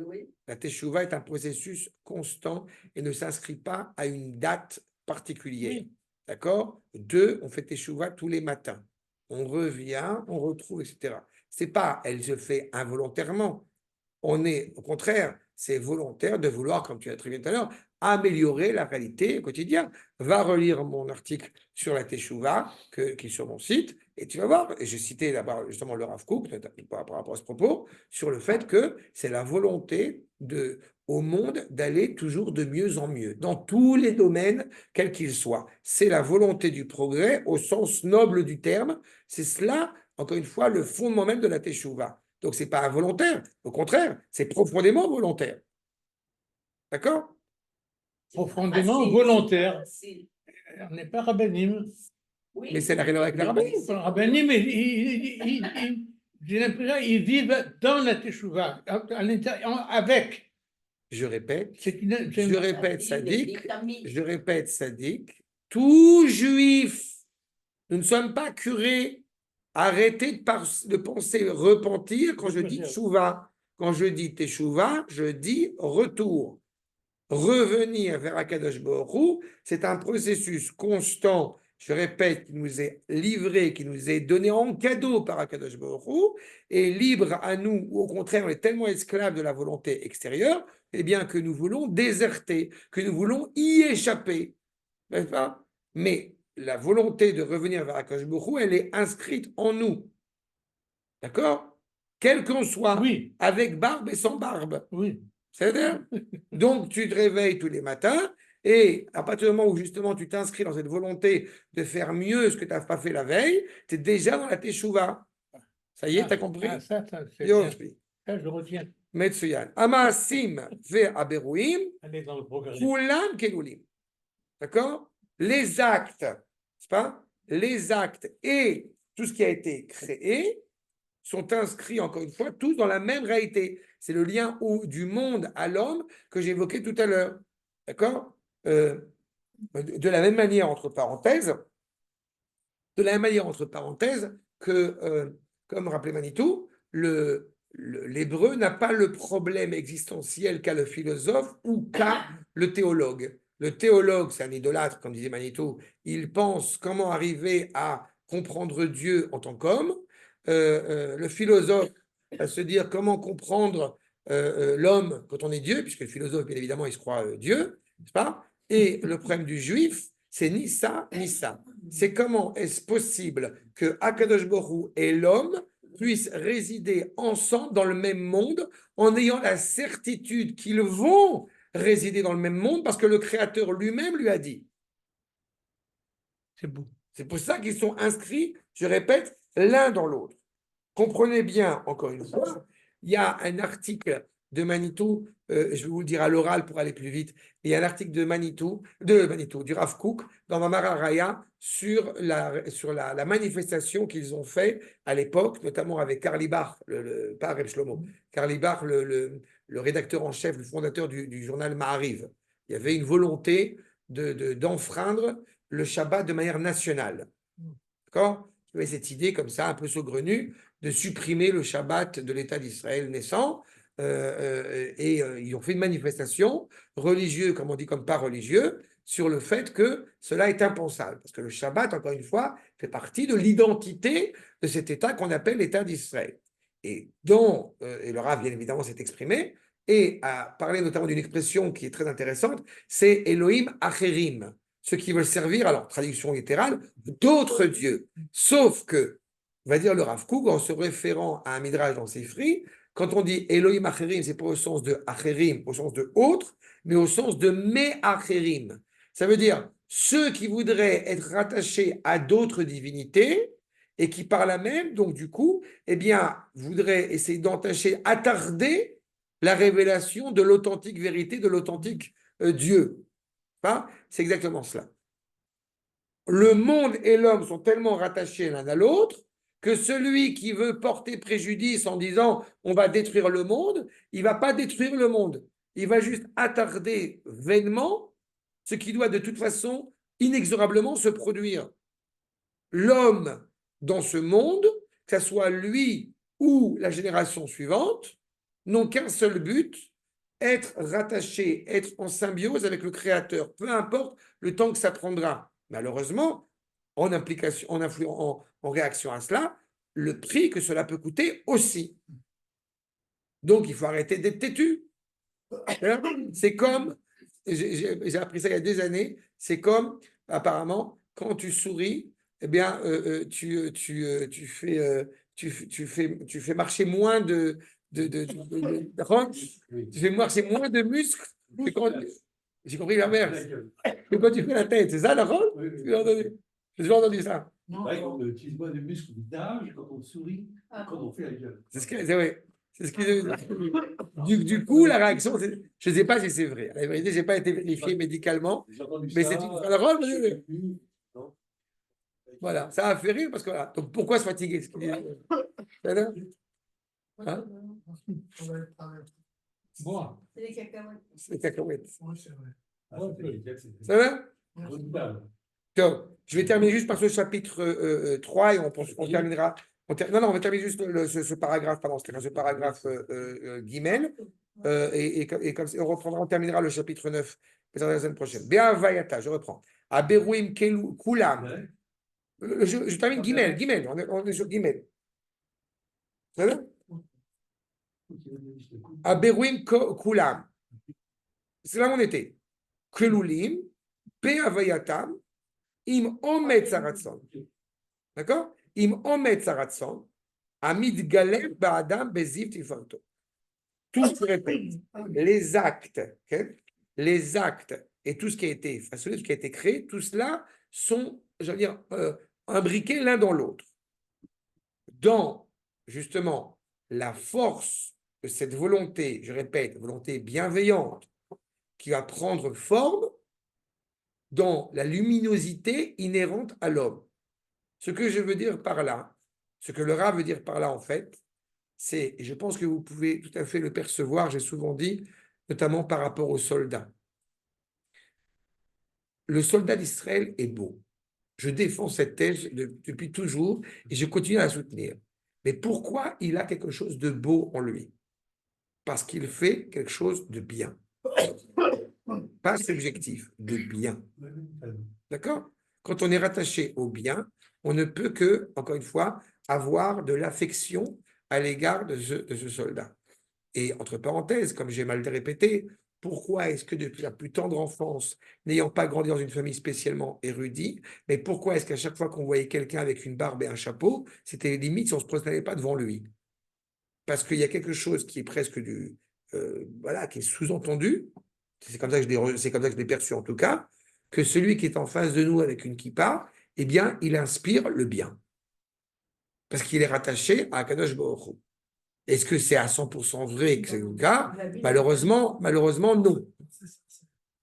Oui. La teshuva est un processus constant et ne s'inscrit pas à une date particulière. Oui. D'accord? 2, on fait teshuva tous les matins. On revient, on retrouve, etc. C'est pas, elle se fait involontairement. On est, au contraire, c'est volontaire de vouloir, comme tu l'as très bien tout à l'heure, améliorer la réalité au quotidien. Va relire mon article sur la Teshuvah, qui est sur mon site, et tu vas voir, et j'ai cité là-bas justement le Rav Kook, par rapport à ce propos, sur le fait que c'est la volonté au monde d'aller toujours de mieux en mieux, dans tous les domaines, quels qu'ils soient. C'est la volonté du progrès au sens noble du terme. C'est cela, encore une fois, le fondement même de la Teshuvah. Donc, ce n'est pas involontaire. Au contraire, c'est profondément volontaire. D'accord? Profondément Facile, volontaire. c'est facile. On n'est pas rabbinim. Oui. Mais c'est la avec la rabbin. Le rabbinim, j'ai l'impression qu'ils vivent dans la teshuva, à l'intérieur, avec. Je répète, Je répète, Sadiq, Vitamines. je répète, Sadiq, tout juif, nous ne sommes pas curés. Arrêtez de penser repentir quand je dis tchouva. Quand je dis teshuva, je dis retour. Revenir vers Akadosh Baruch Hu, c'est un processus constant, je répète, qui nous est livré, qui nous est donné en cadeau par Akadosh Baruch Hu, et libre à nous, ou au contraire, on est tellement esclaves de la volonté extérieure, eh bien que nous voulons déserter, que nous voulons y échapper. N'est-ce pas? Mais la volonté de revenir vers Akadosh Baruch Hu, elle est inscrite en nous. D'accord? Quel qu'on soit, Oui. avec barbe et sans barbe. Oui. C'est-à-dire, donc tu te réveilles tous les matins Et à partir du moment où justement tu t'inscris dans cette volonté de faire mieux ce que tu n'as pas fait la veille, tu es déjà dans la teshuva. Ça y est, tu as compris? Ça, c'est bien. Yofi. Ça, je retiens. Metsuyan. Amasim ve aberuim, Allez dans le progrès. kulam kelulim. D'accord? Les actes, n'est-ce pas? Les actes et tout ce qui a été créé sont inscrits, encore une fois, tous dans la même réalité. C'est le lien du monde à l'homme que j'évoquais tout à l'heure. D'accord? De la même manière, entre parenthèses, que, comme rappelait Manitou, l'hébreu n'a pas le problème existentiel qu'a le philosophe ou qu'a le théologue. Le théologue, c'est un idolâtre, comme disait Manitou, il pense comment arriver à comprendre Dieu en tant qu'homme. Le philosophe va se dire comment comprendre l'homme quand on est Dieu, puisque le philosophe, bien évidemment, il se croit Dieu, n'est-ce pas? Et le problème du juif, c'est ni ça, ni ça. C'est comment est-ce possible que Akadosh Borou et l'homme puissent résider ensemble dans le même monde en ayant la certitude qu'ils vont résider dans le même monde parce que le Créateur lui-même lui a dit. C'est beau. C'est pour ça qu'ils sont inscrits, je répète, l'un dans l'autre. Comprenez bien, encore une fois, il y a un article de Manitou, je vais vous le dire à l'oral pour aller plus vite, il y a un article de Manitou, du Rav Kook, dans Mamara Raya, sur la manifestation qu'ils ont fait à l'époque, notamment avec Karl Bar, pas Reb Shlomo, Karl Bar, le rédacteur en chef, le fondateur du journal Ma'ariv. Il y avait une volonté d'enfreindre le Shabbat de manière nationale. D'accord? Il y avait cette idée comme ça, un peu saugrenue, de supprimer le Shabbat de l'État d'Israël naissant. Ils ont fait une manifestation, religieux, comme on dit, comme pas religieux, sur le fait que cela est impensable. Parce que le Shabbat, encore une fois, fait partie de l'identité de cet État qu'on appelle l'État d'Israël. Et le Rav, bien évidemment, s'est exprimé et a parlé notamment d'une expression qui est très intéressante, c'est Elohim Acherim, ceux qui veulent servir, alors traduction littérale, d'autres dieux. Sauf que, va dire le Rav Kook, en se référant à un midrash dans Sifri, quand on dit Elohim Acherim, c'est pas au sens de Acherim, au sens de autre, mais au sens de Me Acherim. Ça veut dire ceux qui voudraient être rattachés à d'autres divinités et qui par là même, donc du coup, eh bien, voudraient essayer d'entacher, attarder la révélation de l'authentique vérité, de l'authentique Dieu. C'est exactement cela. Le monde et l'homme sont tellement rattachés l'un à l'autre que celui qui veut porter préjudice en disant on va détruire le monde, il ne va pas détruire le monde. Il va juste attarder vainement ce qui doit de toute façon inexorablement se produire. L'homme dans ce monde, que ce soit lui ou la génération suivante, n'ont qu'un seul but, être rattaché, être en symbiose avec le Créateur, peu importe le temps que ça prendra. Malheureusement, en réaction à cela, le prix que cela peut coûter aussi. Donc, il faut arrêter d'être têtu. C'est comme, j'ai appris ça il y a des années, c'est comme, apparemment, quand tu souris, eh bien, tu fais marcher moins tu fais marcher moins de muscles que quand. J'ai compris l'inverse. Que quand tu fais la tête, c'est ça la rôle? J'ai toujours entendu ça. On utilise moins de muscles d'âge quand on sourit, quand on fait la gueule. C'est ce que du coup, la réaction, je ne sais pas si c'est vrai. La vérité, je n'ai pas été vérifié médicalement, mais c'est une parole. Voilà, ça a fait rire parce que voilà. Donc pourquoi se fatiguer? Hein? Bon. C'est les cacahuètes. C'est les cacahuètes. Oui, c'est vrai. Ça va? Redoutable. Donc, je vais terminer juste par ce chapitre 3 et on terminera. Non, on va terminer juste ce paragraphe, pardon, ce paragraphe guimel. Et comme ça, on terminera le chapitre 9 la semaine prochaine. Béa Vayata, je reprends. Aberouim Kulam. Je termine guimel. On est sur guimel. Ça va? Aberouim Kulam. C'est là où on était. Kelulim, Béa Vayatam. Im omet saratson. D'accord? Im omet saratson. Amid galeb ba'adam beziv tifarto. Tout se répète. Les actes, okay? Les actes et tout ce qui a été façonné, tout ce qui a été créé, tout cela sont, j'allais dire, imbriqués l'un dans l'autre. Dans, justement, la force de cette volonté, je répète, volonté bienveillante, qui va prendre forme dans la luminosité inhérente à l'homme. Ce que je veux dire par là, ce que le Rav veut dire par là, en fait, c'est, et je pense que vous pouvez tout à fait le percevoir, j'ai souvent dit, notamment par rapport aux soldats. Le soldat d'Israël est beau. Je défends cette thèse depuis toujours et je continue à la soutenir. Mais pourquoi il a quelque chose de beau en lui? Parce qu'il fait quelque chose de bien. Pas subjectif, de bien. D'accord? Quand on est rattaché au bien, on ne peut que, encore une fois, avoir de l'affection à l'égard de ce soldat. Et entre parenthèses, comme j'ai mal répété, pourquoi est-ce que depuis la plus tendre enfance, n'ayant pas grandi dans une famille spécialement érudite, mais pourquoi est-ce qu'à chaque fois qu'on voyait quelqu'un avec une barbe et un chapeau, c'était limite si on ne se prosternait pas devant lui? Parce qu'il y a quelque chose qui est presque voilà, qui est sous-entendu, c'est comme ça que je l'ai perçu en tout cas, que celui qui est en face de nous avec une kippa, eh bien, il inspire le bien. Parce qu'il est rattaché à Kadosh Baruch Hu. Est-ce que c'est à 100% vrai que c'est le cas? Malheureusement, non.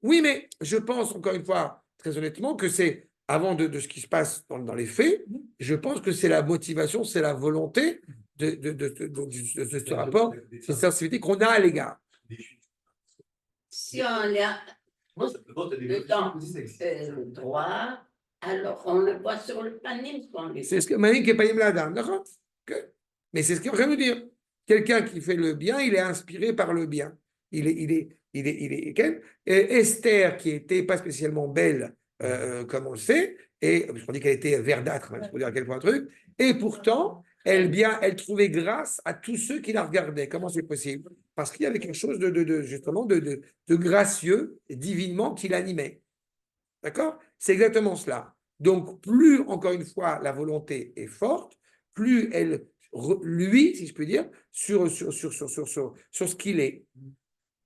Oui, mais je pense, encore une fois, très honnêtement, que c'est, avant de ce qui se passe dans les faits, je pense que c'est la motivation, c'est la volonté de ce rapport, cette sensibilité qu'on a à l'égard. Si on a le temps droit, alors on le voit sur le panim. C'est ce que Manin qui est pas la dame, d'accord? Mais c'est ce qu'il vient de dire. Quelqu'un qui fait le bien, il est inspiré par le bien. Esther, qui n'était pas spécialement belle, comme on le sait, et on dit qu'elle était verdâtre, il faut dire à quel point un truc, et pourtant, elle trouvait grâce à tous ceux qui la regardaient. Comment c'est possible? Parce qu'il y avait quelque chose justement de gracieux, divinement, qui l'animait. D'accord? C'est exactement cela. Donc, plus, encore une fois, la volonté est forte, plus elle, lui, si je peux dire, sur ce qu'il est.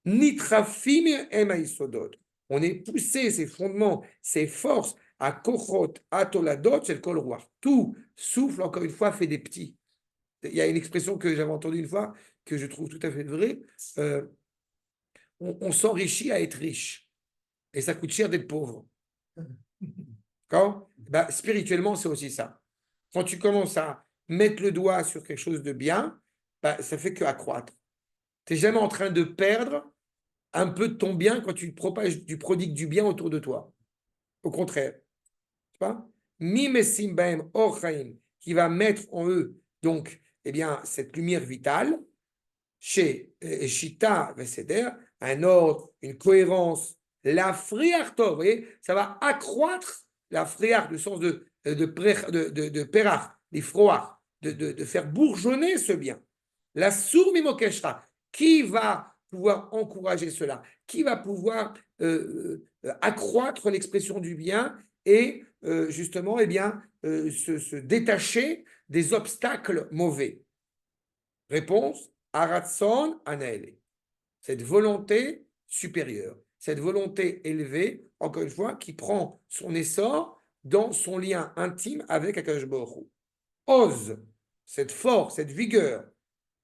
Nitrafim emaisodot. On est poussé, ses fondements, ses forces, à kochot, à toladot, c'est le kol roi. Tout souffle, encore une fois, fait des petits. Il y a une expression que j'avais entendue une fois, que je trouve tout à fait vraie. On s'enrichit à être riche. Et ça coûte cher d'être pauvre. D'accord? Ben, spirituellement, c'est aussi ça. Quand tu commences à mettre le doigt sur quelque chose de bien, ben, ça fait qu'accroître. Tu n'es jamais en train de perdre un peu de ton bien quand tu prodigues du bien autour de toi. Au contraire. Mimesim baem orchaim, qui va mettre en eux donc, eh bien, cette lumière vitale, chez Shita Veseder, un ordre, une cohérence, la friartov, vous voyez, ça va accroître la friar, du sens de perach, des froids, de faire bourgeonner ce bien. La sourmimokeshra, qui va pouvoir encourager cela, qui va pouvoir accroître l'expression du bien et justement, eh bien, se détacher des obstacles mauvais. Réponse, Aratson Anaele. Cette volonté supérieure, cette volonté élevée, encore une fois, qui prend son essor dans son lien intime avec Akadosh Baruch Hu. Ose, cette force, cette vigueur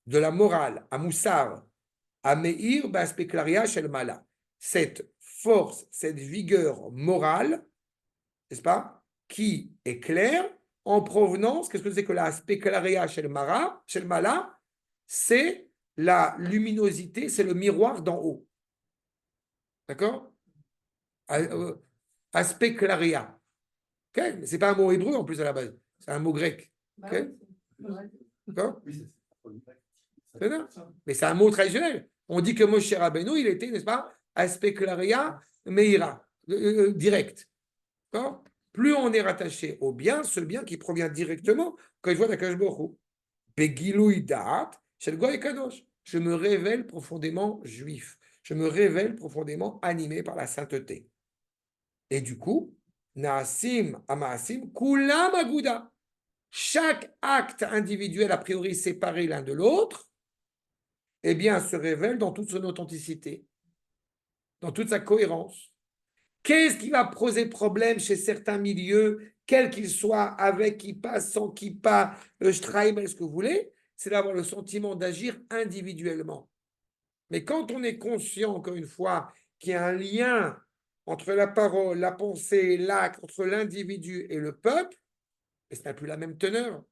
de la morale, à Moussar, à Meir, Baspeklaria, Shel Mala. Cette force, cette vigueur morale, n'est-ce pas, qui est claire en provenance, qu'est-ce que c'est que la Speklaria Shel Mala? C'est la luminosité, c'est le miroir d'en haut. D'accord? Aspect claria. Okay? Ce n'est pas un mot hébreu en plus à la base, c'est un mot grec. Okay? D'accord? Mais c'est un mot traditionnel. On dit que Moshe Rabbeinu, il était, n'est-ce pas, aspect claria meira, direct. D'accord? Plus on est rattaché au bien, ce bien qui provient directement, quand il voit d'Akadosh Baruch Hu. Begilui da'at, shel goy kadosh. Je me révèle profondément juif. Je me révèle profondément animé par la sainteté. Et du coup, Naasim Amaasim Kulam Aguda. Chaque acte individuel, a priori séparé l'un de l'autre, eh bien, se révèle dans toute son authenticité, dans toute sa cohérence. Qu'est-ce qui va poser problème chez certains milieux, quels qu'ils soient, avec kippa, sans kippa, shtraïm, ce que vous voulez, c'est d'avoir le sentiment d'agir individuellement. Mais quand on est conscient, encore une fois, qu'il y a un lien entre la parole, la pensée, l'acte, entre l'individu et le peuple, et ça n'a plus la même teneur.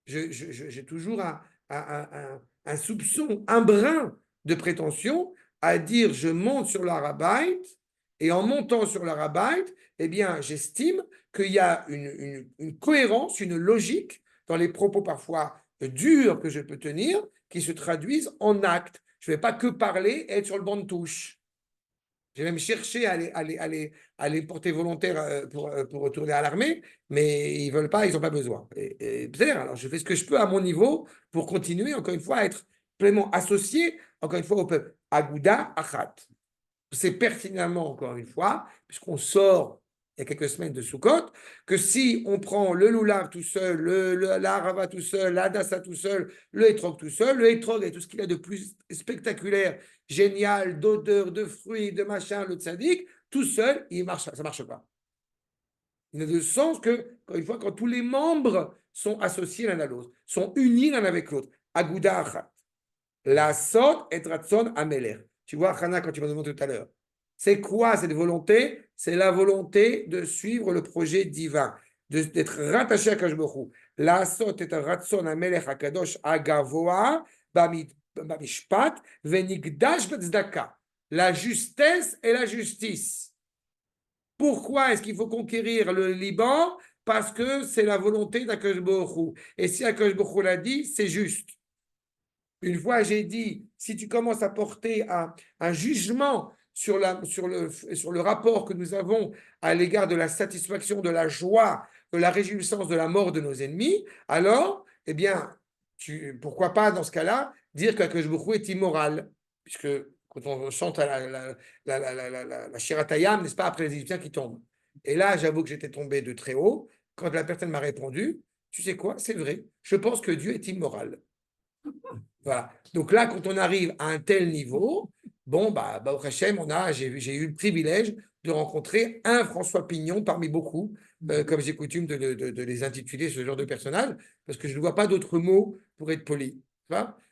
J'ai toujours un soupçon, un brin de prétention à dire je monte sur l'Arabait et en montant sur l'Arabait, eh bien, j'estime qu'il y a une cohérence, une logique dans les propos parfois durs que je peux tenir qui se traduisent en actes. Je ne vais pas que parler et être sur le banc de touche. J'ai même cherché à les porter volontaires pour retourner à l'armée, mais ils ne veulent pas, ils n'ont pas besoin. Alors, je fais ce que je peux à mon niveau pour continuer, encore une fois, à être pleinement associé, encore une fois, au peuple. Agouda Achat. C'est pertinemment, encore une fois, puisqu'on sort il y a quelques semaines de Sukkot, que si on prend le Lulav tout seul, l'Arava tout seul, l'Adassa tout seul, le Hétrog tout seul, le Hétrog et tout ce qu'il a de plus spectaculaire, génial, d'odeur, de fruits, de machin, le tzaddik, tout seul, ça ne marche pas. Il n'a de sens que, encore une fois, quand tous les membres sont associés l'un à l'autre, sont unis l'un avec l'autre. Agouda Achat. La Sot et Ratson Ameler. Tu vois, Hana, quand tu m'as demandé tout à l'heure, c'est quoi cette volonté? C'est la volonté de suivre le projet divin, d'être rattaché à Kadosh Baruch Hu. La Sot et Ratson Amelech HaKadosh Agavoa Bamishpat Venigdash Betzedaka. La justesse et la justice. Pourquoi est-ce qu'il faut conquérir le Liban? Parce que c'est la volonté d'Akadosh Baruch Hu. Et si Akadosh Baruch Hu l'a dit, c'est juste. Une fois, j'ai dit, si tu commences à porter un jugement sur le rapport que nous avons à l'égard de la satisfaction, de la joie, de la réjouissance de la mort de nos ennemis, alors, eh bien, pourquoi pas, dans ce cas-là, dire qu'Akadosh Baruch Hu est immoral, puisque quand on chante la Shiratayam, n'est-ce pas, après les Égyptiens qui tombent. Et là, j'avoue que j'étais tombé de très haut. Quand la personne m'a répondu, tu sais quoi, c'est vrai, je pense que Dieu est immoral. Voilà. Donc là, quand on arrive à un tel niveau, bon, au Hachem, j'ai eu le privilège de rencontrer un François Pignon parmi beaucoup, comme j'ai coutume de les intituler ce genre de personnage, parce que je ne vois pas d'autres mots pour être poli.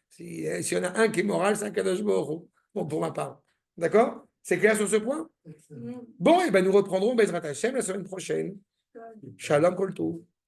S'il y en a un qui est moral, c'est un Kadosh Baruch Hu. Bon, pour ma part. D'accord? C'est clair sur ce point? Bon, et ben nous reprendrons Bezrat Hachem la semaine prochaine. Shalom Kol Tov.